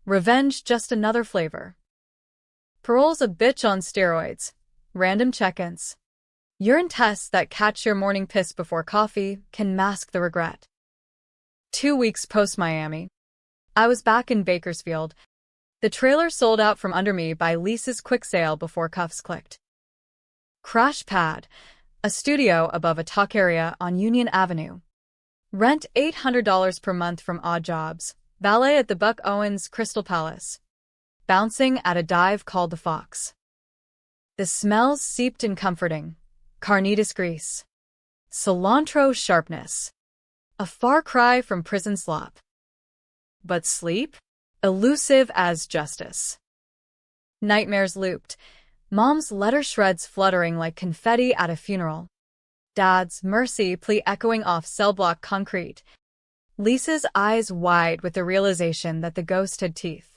revenge just another flavor. Parole's a bitch on steroids, random check-ins. Urine tests that catch your morning piss before coffee can mask the regret. 2 weeks post-Miami, I was back in Bakersfield. The trailer sold out from under me by Lisa's quick sale before cuffs clicked. Crash Pad, a studio above a talk area on Union Avenue. Rent $800 per month from odd jobs. Ballet at the Buck Owens Crystal Palace. Bouncing at a dive called the Fox. The smells seeped in comforting. Carnitas grease. Cilantro sharpness. A far cry from prison slop. But sleep? Elusive as justice. Nightmares looped. Mom's letter shreds fluttering like confetti at a funeral. Dad's mercy plea echoing off cell block concrete. Lisa's eyes wide with the realization that the ghost had teeth.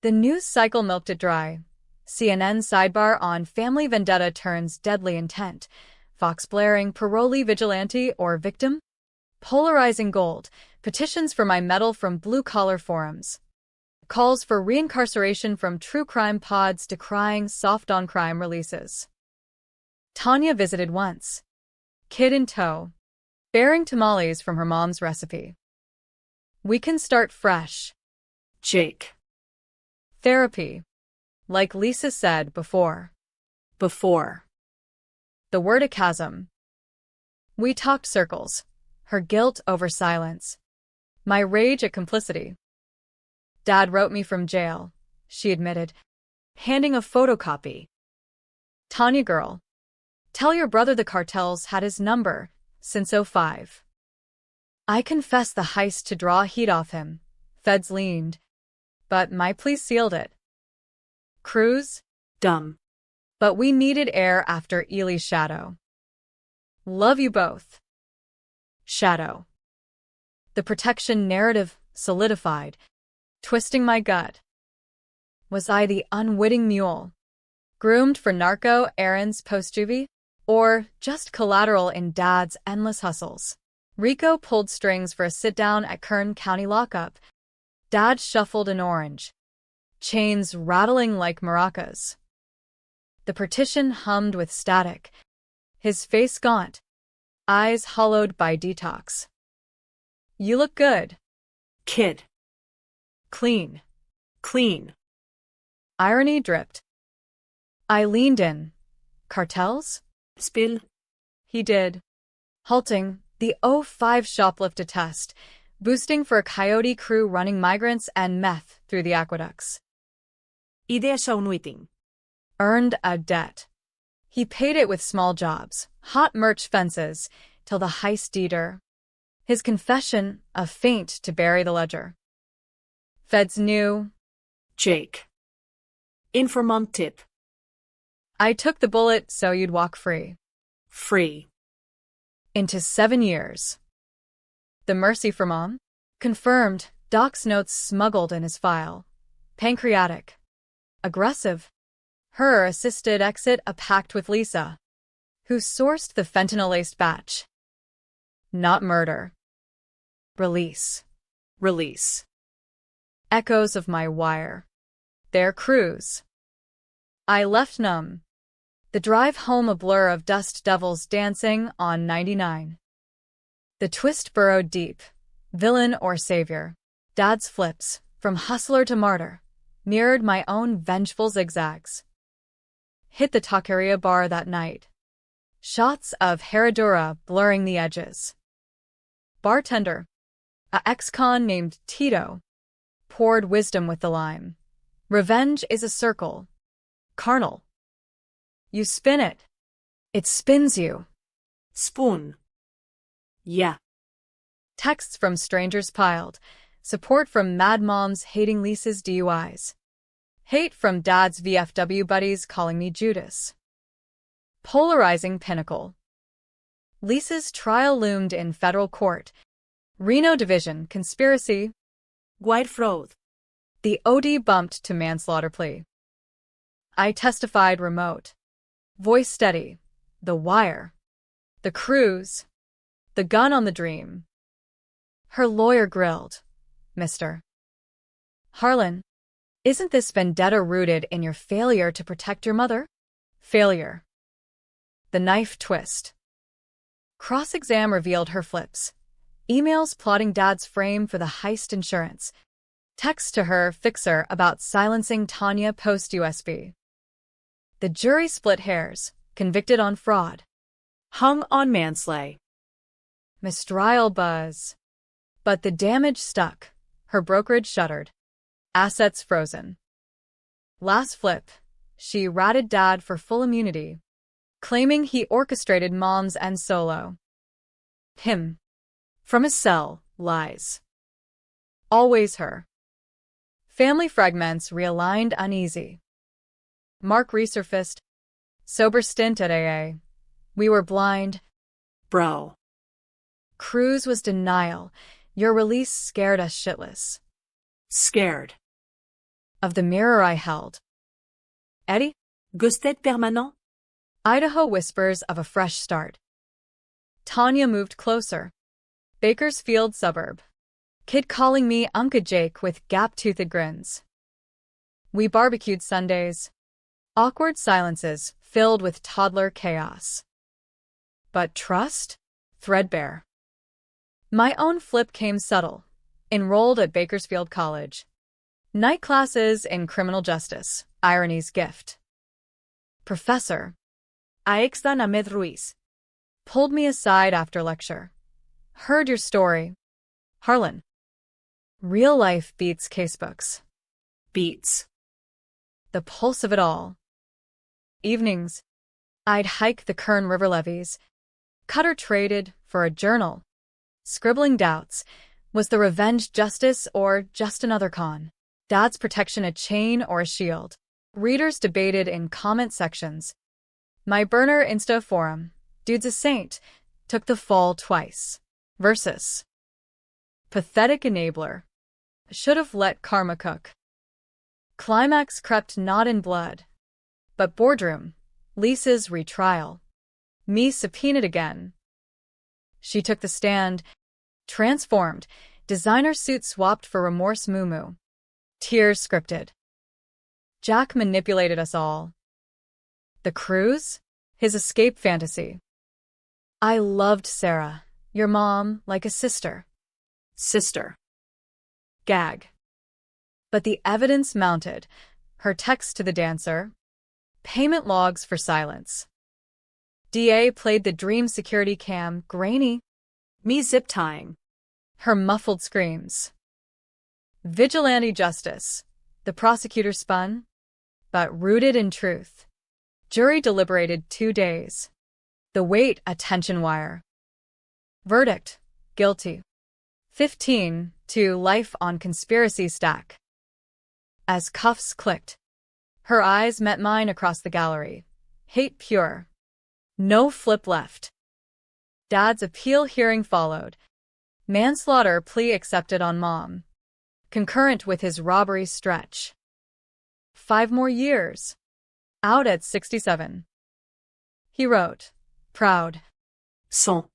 The news cycle milked it dry. CNN sidebar on family vendetta turns deadly intent. Fox blaring parolee vigilante or victim? Polarizing gold. Petitions for my medal from blue-collar forums. calls for reincarceration from true crime pods decrying soft-on-crime releases. Tanya visited once. Kid in tow, bearing tamales from her mom's recipe. We can start fresh. Jake. Therapy. Like Lisa said before. Before. The word a chasm. We talked circles. Her guilt over silence. My rage at complicity. Dad wrote me from jail, she admitted, handing a photocopy. Tanya girl. Tell your brother the cartels had his number since '05. I confessed the heist to draw heat off him. Feds leaned. But my plea sealed it. Cruz? Dumb. But we needed air after Ely's shadow. Love you both. Shadow. The protection narrative solidified, twisting my gut. Was I the unwitting mule, groomed for narco errands post-juvie, or just collateral in Dad's endless hustles? Rico pulled strings for a sit-down at Kern County lockup. Dad shuffled an orange, chains rattling like maracas. The partition hummed with static, his face gaunt, eyes hollowed by detox. You look good. Kid. Clean. Clean. Irony dripped. I leaned in. Cartels? Spill. He did. Halting, the '05 shoplifted test, boosting for a coyote crew running migrants and meth through the aqueducts. Idea sa unwitting. Earned a debt. He paid it with small jobs, hot merch fences, till the heist deeder. His confession, a feint to bury the ledger. Feds knew. Jake. Informant tip. I took the bullet so you'd walk free. Free. Into 7 years. The mercy for Mom? Confirmed, Doc's notes smuggled in his file. Pancreatic. Aggressive. Her assisted exit a pact with Lisa, who sourced the fentanyl-laced batch. Not murder. Release. Release. Echoes of my wire. Their cruise. I left numb. The drive home a blur of dust devils dancing on 99. The twist burrowed deep. Villain or savior. Dad's flips, from hustler to martyr, mirrored my own vengeful zigzags. Hit the taqueria bar that night. Shots of Herradura blurring the edges. Bartender, a ex-con named Tito, poured wisdom with the lime. Revenge is a circle. Carnal. You spin it. It spins you. Spoon. Yeah. Texts from strangers piled. Support from mad moms hating Lisa's DUIs. Hate from Dad's VFW buddies calling me Judas. Polarizing pinnacle. Lisa's trial loomed in federal court. Reno Division conspiracy. White fraud. The OD bumped to manslaughter plea. I testified remote. Voice steady. The wire. The cruise. The gun on the dream. Her lawyer grilled. Mr. Harlan, isn't this vendetta rooted in your failure to protect your mother? Failure. The knife twist. Cross-exam revealed her flips. Emails plotting Dad's frame for the heist insurance. Texts to her fixer about silencing Tanya post-USB. The jury split hairs, convicted on fraud. Hung on manslay. Mistrial buzz. But the damage stuck. Her brokerage shuttered. Assets frozen. Last flip, she ratted Dad for full immunity, claiming he orchestrated Mom's and solo. Him. From his cell, lies. Always her. Family fragments realigned uneasy. Mark resurfaced. Sober stint at AA. We were blind. Bro. Cruz was denial. Your release scared us shitless. Scared. Of the mirror I held. Eddie? Gustet permanent? Idaho whispers of a fresh start. Tanya moved closer. Bakersfield suburb. Kid calling me Uncle Jake with gap-toothed grins. We barbecued Sundays. Awkward silences filled with toddler chaos. But trust? Threadbare. My own flip came subtle. Enrolled at Bakersfield College. Night classes in criminal justice, irony's gift. Professor Aixdan Ahmed Ruiz pulled me aside after lecture. Heard your story. Harlan. Real life beats casebooks. Beats. The pulse of it all. Evenings, I'd hike the Kern River levees. Cutter traded for a journal. Scribbling doubts. Was the revenge justice or just another con? Dad's protection a chain or a shield? Readers debated in comment sections. My burner Insta forum, dude's a saint, took the fall twice. Versus. Pathetic enabler. Should have let karma cook. Climax crept not in blood, but boardroom. Lisa's retrial. Me subpoenaed again. She took the stand. Transformed. Designer suit swapped for remorse moo-moo. Tears scripted. Jack manipulated us all. The cruise? His escape fantasy. I loved Sarah, your mom, like a sister. Sister. Gag. But the evidence mounted. Her text to the dancer. Payment logs for silence. DA played the dream security cam, grainy. Me zip tying. Her muffled screams. Vigilante justice. The prosecutor spun, but rooted in truth. Jury deliberated 2 days. The weight a tension wire. Verdict, guilty. 15 to life on conspiracy stack. As cuffs clicked, her eyes met mine across the gallery. Hate pure. No flip left. Dad's appeal hearing followed. Manslaughter plea accepted on mom. Concurrent with his robbery stretch. 5 more years. Out at 67. He wrote, proud. Son.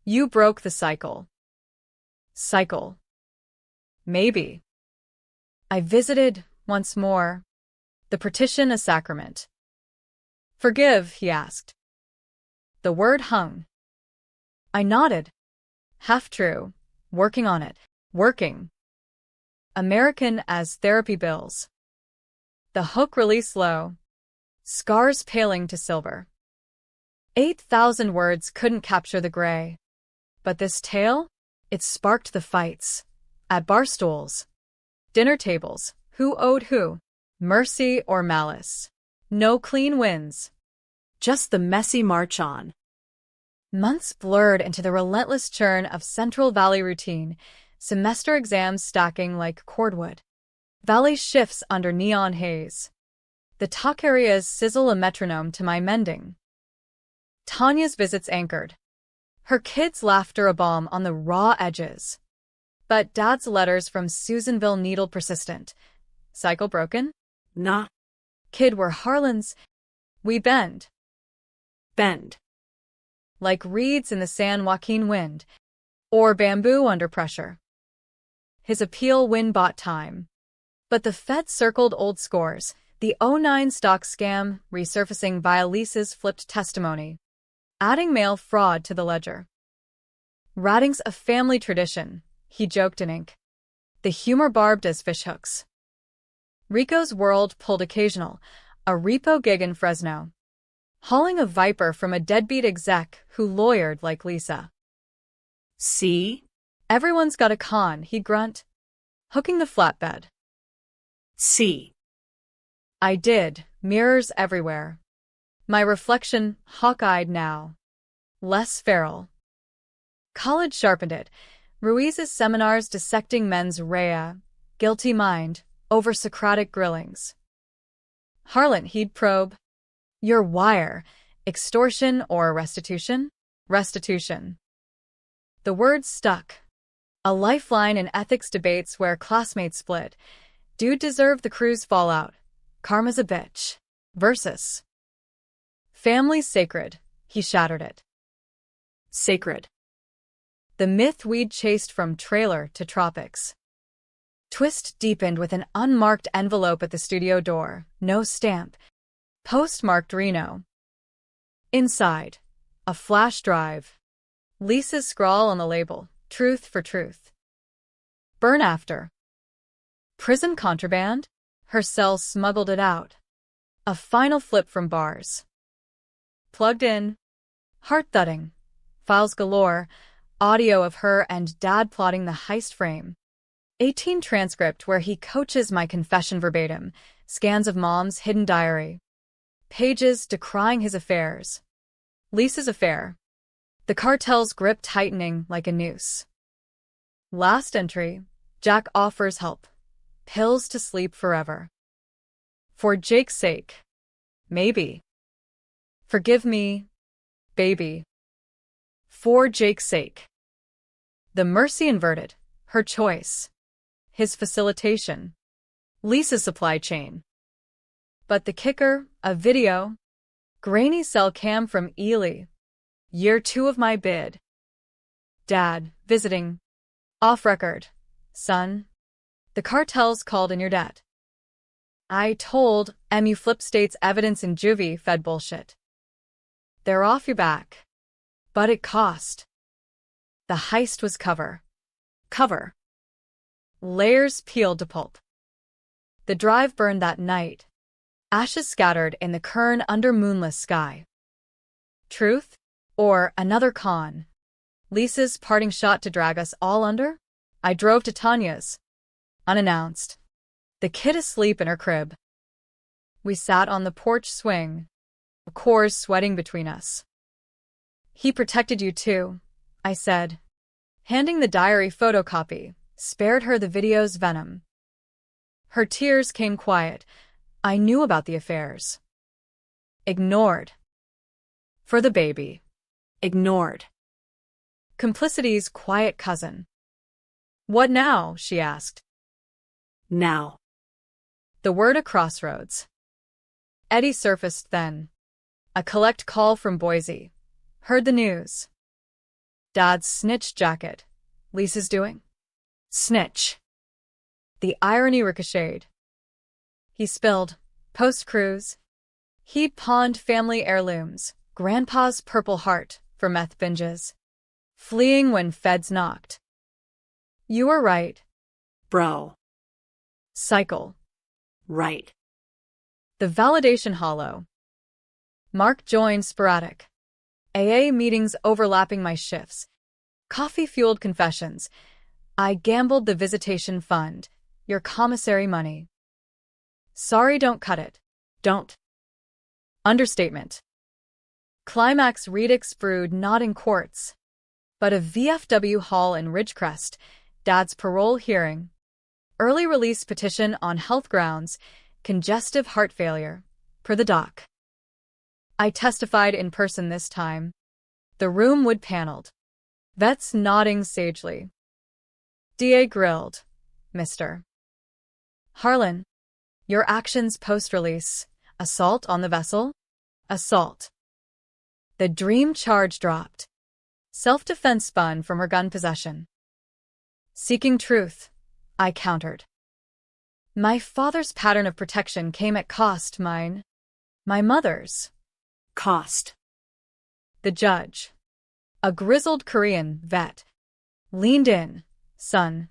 You broke the cycle. Cycle. Maybe. I visited once more. The petition a sacrament. Forgive, he asked. The word hung. I nodded. Half true. Working on it. Working. American as therapy bills. The hook release low. Scars paling to silver. 8,000 words couldn't capture the gray. But this tale? It sparked the fights. At bar stools. Dinner tables. Who owed who? Mercy or malice? No clean wins. Just the messy march on. Months blurred into the relentless churn of Central Valley routine, semester exams stacking like cordwood. Valley shifts under neon haze. The taquerias sizzle a metronome to my mending. Tanya's visits anchored. Her kids' laughter a balm on the raw edges. But Dad's letters from Susanville needle persistent. Cycle broken? Nah. Kid were Harlan's. We bend. Bend. Like reeds in the San Joaquin wind. Or bamboo under pressure. His appeal win bought time. But the Fed circled old scores. The '09 stock scam resurfacing via Lisa's flipped testimony. Adding mail fraud to the ledger. Ratting's a family tradition, he joked in ink. The humor barbed as fishhooks. Rico's world pulled occasional, a repo gig in Fresno. Hauling a viper from a deadbeat exec who lawyered like Lisa. See? Everyone's got a con, he'd grunt. Hooking the flatbed. See? I did, mirrors everywhere. My reflection, hawk-eyed now. Less feral. College sharpened it. Ruiz's seminars dissecting men's rea, guilty mind, over Socratic grillings. Harlan, he'd probe. Your wire, extortion or restitution? Restitution. The words stuck. A lifeline in ethics debates where classmates split. Dude deserved the cruise fallout. Karma's a bitch. Versus. Family's sacred. He shattered it. Sacred. The myth we'd chased from trailer to tropics. Twist deepened with an unmarked envelope at the studio door. No stamp. Postmarked Reno. Inside, a flash drive. Lisa's scrawl on the label. Truth for truth. Burn after. Prison contraband? Her cell smuggled it out. A final flip from bars. Plugged in. Heart thudding. Files galore. Audio of her and Dad plotting the heist frame. 18 transcript where he coaches my confession verbatim. Scans of Mom's hidden diary. Pages decrying his affairs. Lisa's affair. The cartel's grip tightening like a noose. Last entry. Jack offers help. Pills to sleep forever. For Jake's sake. Maybe. Forgive me, baby. For Jake's sake. The mercy inverted. Her choice. His facilitation. Lisa's supply chain. But the kicker, a video. Grainy cell cam from Ely. Year 2 of my bid. Dad, visiting. Off record. Son. The cartel's called in your debt. I told you flip state's evidence in juvie fed bullshit. They're off your back. But it cost. The heist was cover. Cover. Layers peeled to pulp. The drive burned that night. Ashes scattered in the kern under moonless sky. Truth? Or another con? Lisa's parting shot to drag us all under? I drove to Tanya's. Unannounced. The kid asleep in her crib. We sat on the porch swing, cores sweating between us. He protected you too, I said. Handing the diary photocopy, spared her the video's venom. Her tears came quiet. I knew about the affairs. Ignored. For the baby. Ignored. Complicity's quiet cousin. What now? She asked. Now. The word a crossroads. Eddie surfaced then. A collect call from Boise. Heard the news. Dad's snitch jacket. Lisa's doing? Snitch. The irony ricocheted. He spilled. Post-cruise. He'd pawned family heirlooms. Grandpa's purple heart for meth binges. Fleeing when feds knocked. You were right. Bro. Cycle. Right. The validation hollow. Mark joined sporadic. AA meetings overlapping my shifts. Coffee-fueled confessions. I gambled the visitation fund. Your commissary money. Sorry, don't cut it. Don't. Understatement. Climax Redux brewed not in courts, but a VFW hall in Ridgecrest. Dad's parole hearing. Early release petition on health grounds. Congestive heart failure. Per the doc. I testified in person this time. The room wood-paneled. Vets nodding sagely. DA grilled. Mr. Harlan. Your actions post-release. Assault on the vessel? Assault. The dream charge dropped. Self-defense spun from her gun possession. Seeking truth, I countered. My father's pattern of protection came at cost, mine. My mother's. Cost. The judge, a grizzled Korean vet, leaned in. Son,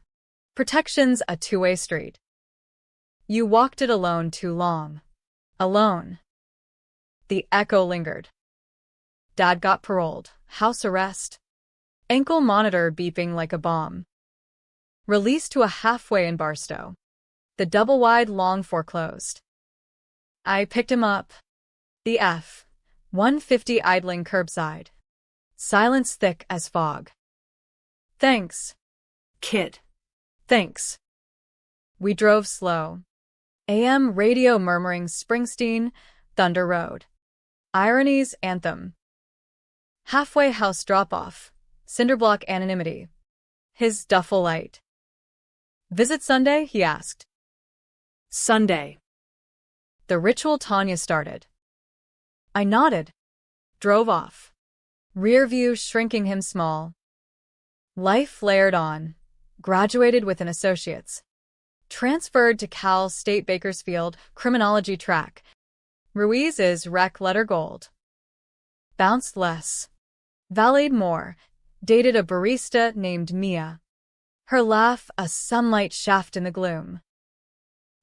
protection's a two-way street. You walked it alone too long. Alone. The echo lingered. Dad got paroled. House arrest. Ankle monitor beeping like a bomb. Released to a halfway in Barstow. The double-wide long foreclosed. I picked him up. The F-150 idling curbside. Silence thick as fog. Thanks, kid. Thanks. We drove slow. AM radio murmuring Springsteen, Thunder Road. Irony's anthem. Halfway house drop-off. Cinderblock anonymity. His duffel light. Visit Sunday? He asked. Sunday. The ritual Tanya started. I nodded. Drove off. Rear view shrinking him small. Life layered on. Graduated with an associate's. Transferred to Cal State Bakersfield criminology track. Ruiz's rec letter gold. Bounced less. Valeted more. Dated a barista named Mia. Her laugh a sunlight shaft in the gloom.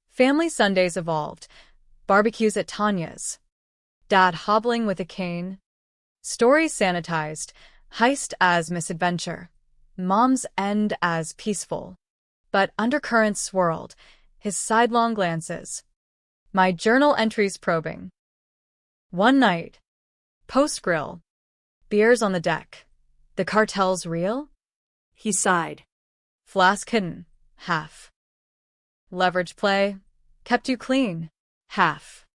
Family Sundays evolved. Barbecues at Tanya's. Dad hobbling with a cane. Stories sanitized. Heist as misadventure. Mom's end as peaceful. But undercurrents swirled. His sidelong glances. My journal entries probing. One night. Post-grill. Beers on the deck. The cartel's real? He sighed. Flask hidden. Half. Leverage play. Kept you clean. Half.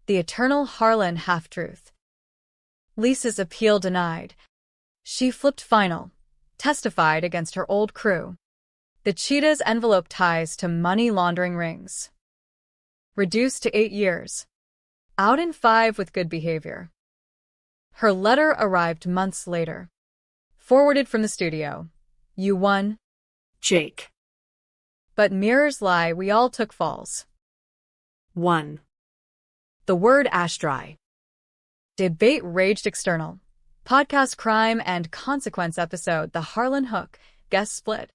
The eternal Harlan half-truth. Lisa's appeal denied. She flipped final. Testified against her old crew. The cheetah's envelope ties to money laundering rings. Reduced to 8 years. Out in 5 with good behavior. Her letter arrived months later. Forwarded from the studio. You won. Jake. But mirrors lie, we all took falls. 1. The word ash dry. Debate raged external. Podcast crime and consequence episode The Harlan Hook. Guest split.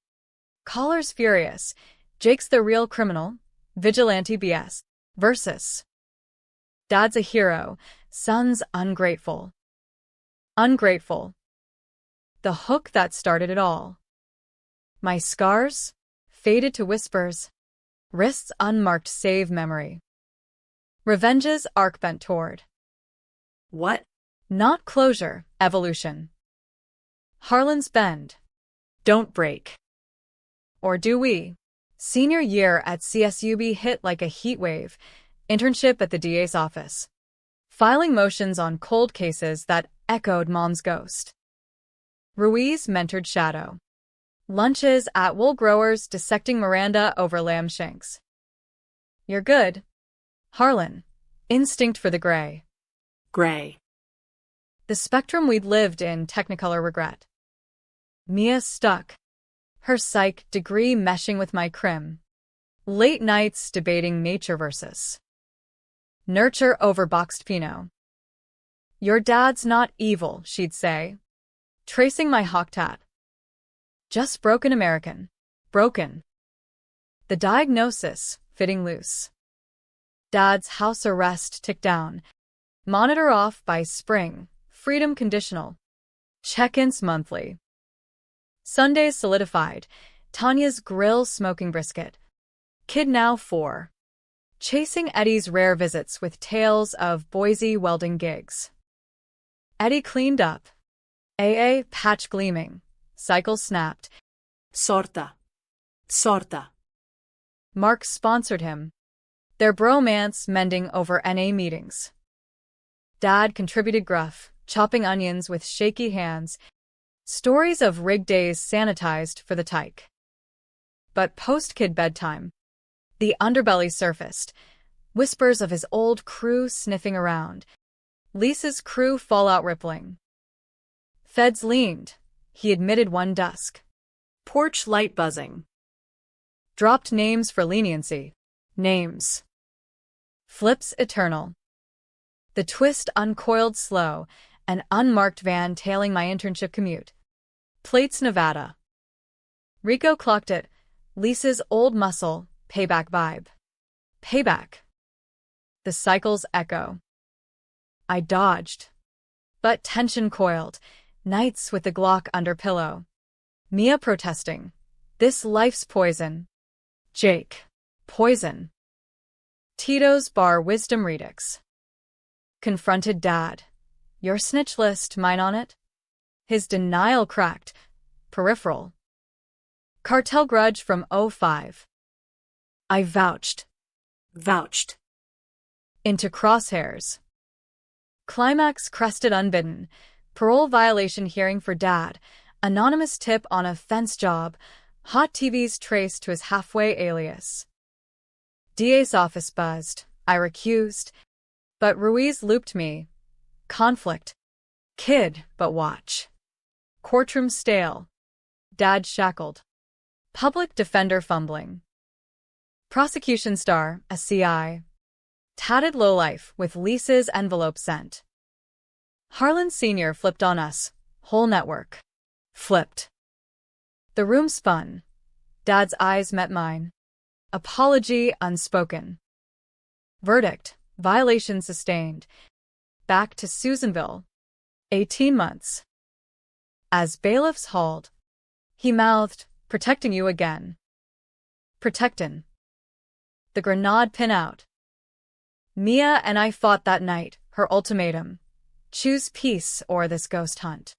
Callers furious. Jake's the real criminal. Vigilante BS. Versus. Dad's a hero. Son's ungrateful. Ungrateful. The hook that started it all. My scars? Faded to whispers. Wrists unmarked save memory. Revenge's arc bent toward. What? Not closure, evolution. Harlan's bend. Don't break. Or do we? Senior year at CSUB hit like a heat wave. Internship at the DA's office. Filing motions on cold cases that echoed Mom's ghost. Ruiz mentored Shadow. Lunches at Wool Growers dissecting Miranda over lamb shanks. You're good. Harlan. Instinct for the gray. Gray. The spectrum we'd lived in, Technicolor regret. Mia stuck. Her psych degree meshing with my crim. Late nights debating nature versus nurture over boxed Pinot. Your dad's not evil, she'd say. Tracing my hawk tat. Just broken American. Broken. The diagnosis, fitting loose. Dad's house arrest ticked down. Monitor off by spring. Freedom conditional. Check-ins monthly. Sundays solidified. Tanya's grill smoking brisket. Kid now 4. Chasing Eddie's rare visits with tales of Boise welding gigs. Eddie cleaned up. AA patch gleaming. Cycle snapped. Sorta. Sorta. Mark sponsored him. Their bromance mending over NA meetings. Dad contributed gruff, chopping onions with shaky hands. Stories of rig days sanitized for the tyke. But post-kid bedtime. The underbelly surfaced. Whispers of his old crew sniffing around. Lisa's crew fallout rippling. Feds leaned. He admitted one dusk. Porch light buzzing. Dropped names for leniency. Names. Flips eternal. The twist uncoiled slow, an unmarked van tailing my internship commute. Plates Nevada. Rico clocked it. Lisa's old muscle, payback vibe. Payback. The cycle's echo. I dodged. But tension coiled. Nights with the Glock under pillow. Mia protesting. This life's poison. Jake. Poison. Tito's bar wisdom redux. Confronted Dad. Your snitch list, mine on it? His denial cracked. Peripheral. Cartel grudge from '05. I vouched. Vouched. Into crosshairs. Climax crested unbidden. Parole violation hearing for Dad. Anonymous tip on a fence job. Hot TV's traced to his halfway alias. DA's office buzzed. I recused. But Ruiz looped me. Conflict. Kid, but watch. Courtroom stale. Dad shackled. Public defender fumbling. Prosecution star, a CI. Tatted lowlife with Lisa's envelope sent. Harlan Sr. flipped on us. Whole network. Flipped. The room spun. Dad's eyes met mine. Apology unspoken. Verdict, violation sustained. Back to Susanville. 18 months. As bailiffs hauled, he mouthed, protecting you again. Protectin'. The grenade pin out. Mia and I fought that night, her ultimatum. Choose peace or this ghost hunt.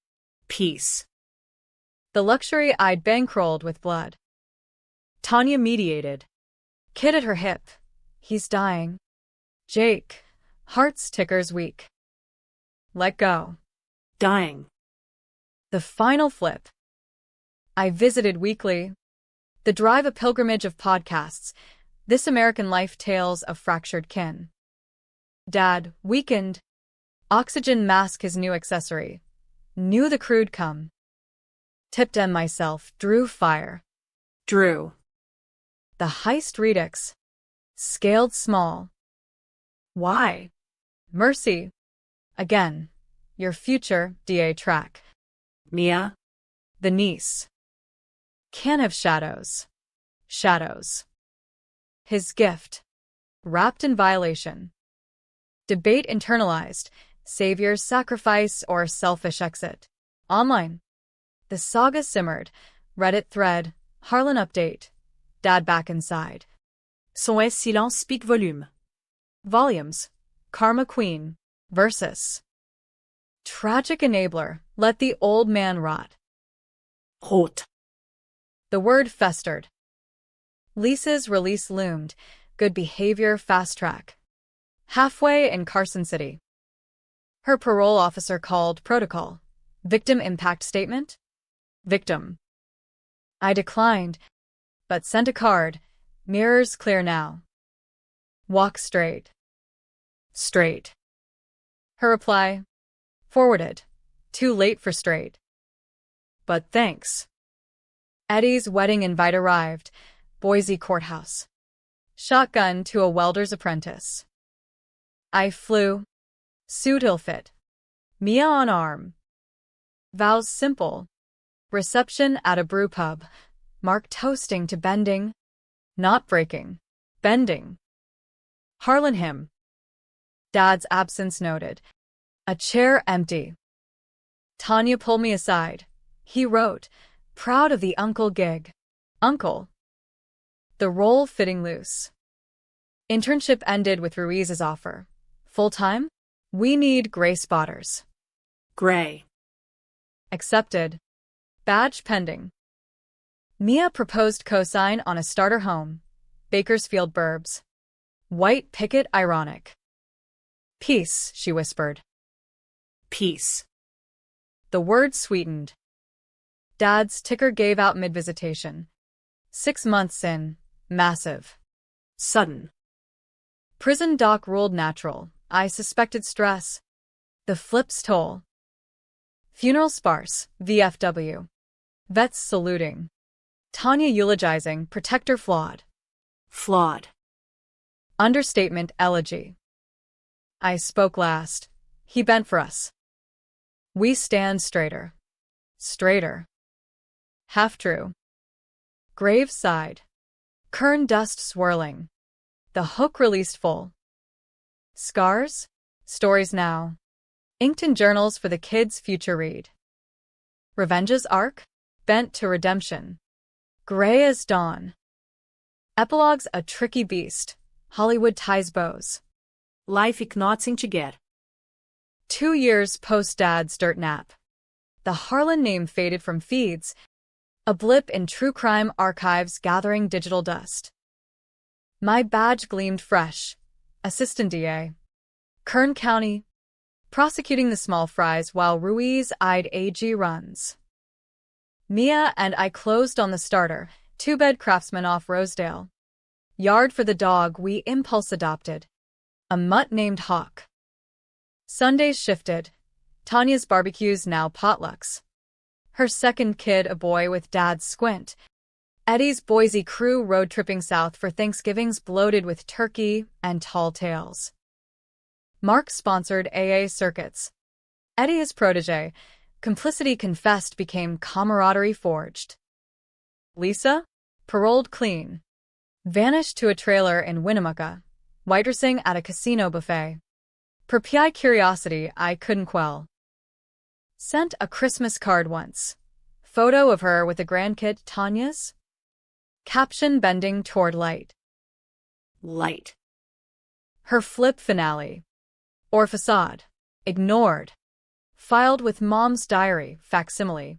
Peace. The luxury I'd bankrolled with blood. Tanya mediated. Kid at her hip. He's dying. Jake. Heart's ticker's weak. Let go. Dying. The final flip. I visited weekly. The Drive, a pilgrimage of podcasts. This American life tales of fractured kin. Dad, weakened. Oxygen mask his new accessory. Knew the crew'd come. Tipped and myself, drew fire. Drew. The heist redux. Scaled small. Why? Mercy. Again. Your future, DA track. Mia? The niece. Can have shadows. Shadows. His gift. Wrapped in violation. Debate internalized. Savior's sacrifice or selfish exit. Online. The saga simmered. Reddit thread. Harlan update. Dad back inside. Son silence speak volume. Volumes. Karma Queen. Versus. Tragic enabler. Let the old man rot. Rot. The word festered. Lisa's release loomed. Good behavior fast track. Halfway in Carson City. Her parole officer called protocol. Victim impact statement? Victim. I declined, but sent a card. Mirrors clear now. Walk straight. Straight. Her reply? Forwarded. Too late for straight. But thanks. Eddie's wedding invite arrived. Boise courthouse. Shotgun to a welder's apprentice. I flew. Suit ill fit. Mia on arm. Vows simple. Reception at a brew pub. Mark toasting to bending. Not breaking. Bending. Harlan hymn. Dad's absence noted. A chair empty. Tanya pulled me aside. He wrote, proud of the uncle gig. Uncle. The role fitting loose. Internship ended with Ruiz's offer. Full-time? We need gray spotters. Gray. Accepted. Badge pending. Mia proposed cosign on a starter home. Bakersfield burbs. White picket ironic. Peace, she whispered. Peace. The word sweetened. Dad's ticker gave out mid-visitation. 6 months in. Massive. Sudden. Prison doc ruled natural. I suspected stress. The flips toll. Funeral sparse. VFW. Vets saluting. Tanya eulogizing. Protector flawed. Flawed. Understatement elegy. I spoke last. He bent for us. We stand straighter. Straighter. Half true. Grave side. Kern dust swirling. The hook released full. Scars? Stories now. Inked in journals for the kids' future read. Revenge's arc? Bent to redemption. Gray as dawn. Epilogue's a tricky beast. Hollywood ties bows. Life ik not seem to get. 2 years post-Dad's dirt nap. The Harlan name faded from feeds. A blip in true crime archives gathering digital dust. My badge gleamed fresh. Assistant DA. Kern County. Prosecuting the small fries while Ruiz eyed AG runs. Mia and I closed on the starter, 2-bed craftsman off Rosedale. Yard for the dog we impulse adopted. A mutt named Hawk. Sundays shifted. Tanya's barbecues now potlucks. Her second kid a boy with dad's squint. Eddie's Boise crew road-tripping south for Thanksgivings bloated with turkey and tall tales. Mark sponsored AA circuits. Eddie his protege. Complicity confessed became camaraderie forged. Lisa, paroled clean, vanished to a trailer in Winnemucca, waitressing at a casino buffet. Per PI curiosity I couldn't quell. Sent a Christmas card once. Photo of her with a grandkid, Tanya's. Caption bending toward light. Light. Her flip finale. Or facade. Ignored. Filed with mom's diary, facsimile.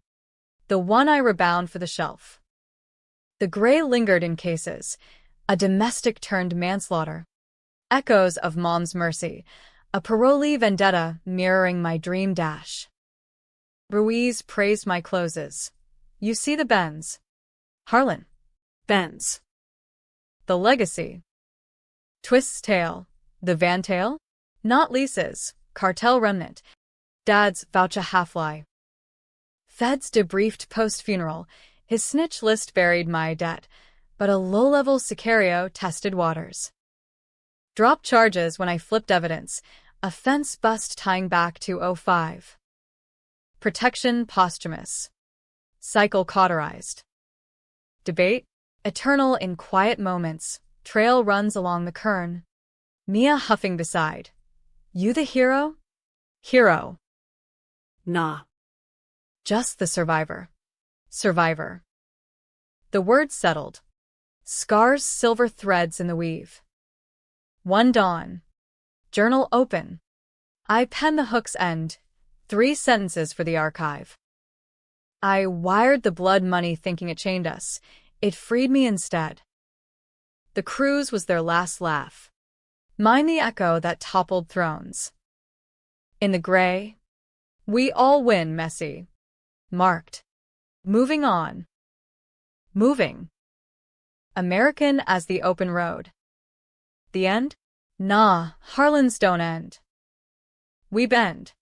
The one I rebound for the shelf. The gray lingered in cases. A domestic turned manslaughter. Echoes of mom's mercy. A parolee vendetta mirroring my dream dash. Ruiz praised my closes. You see the Benz. Harlan. Benz. The legacy. Twist's tale. The van tale? Not Lisa's. Cartel remnant. Dad's voucher half-lie. Feds debriefed post-funeral. His snitch list buried my debt, but a low-level Sicario tested waters. Dropped charges when I flipped evidence. A fence bust tying back to '05. Protection posthumous. Cycle cauterized. Debate, eternal in quiet moments. Trail runs along the kern. Mia huffing beside. You the hero? Hero. Nah. Just the survivor. Survivor. The words settled. Scars silver threads in the weave. One dawn. Journal open. I pen the hook's end. 3 sentences for the archive. I wired the blood money thinking it chained us. It freed me instead. The cruise was their last laugh. Mine the echo that toppled thrones. In the gray, we all win, messy. Marked. Moving on. Moving. American as the open road. The end? Nah, Harlan's don't end. We bend.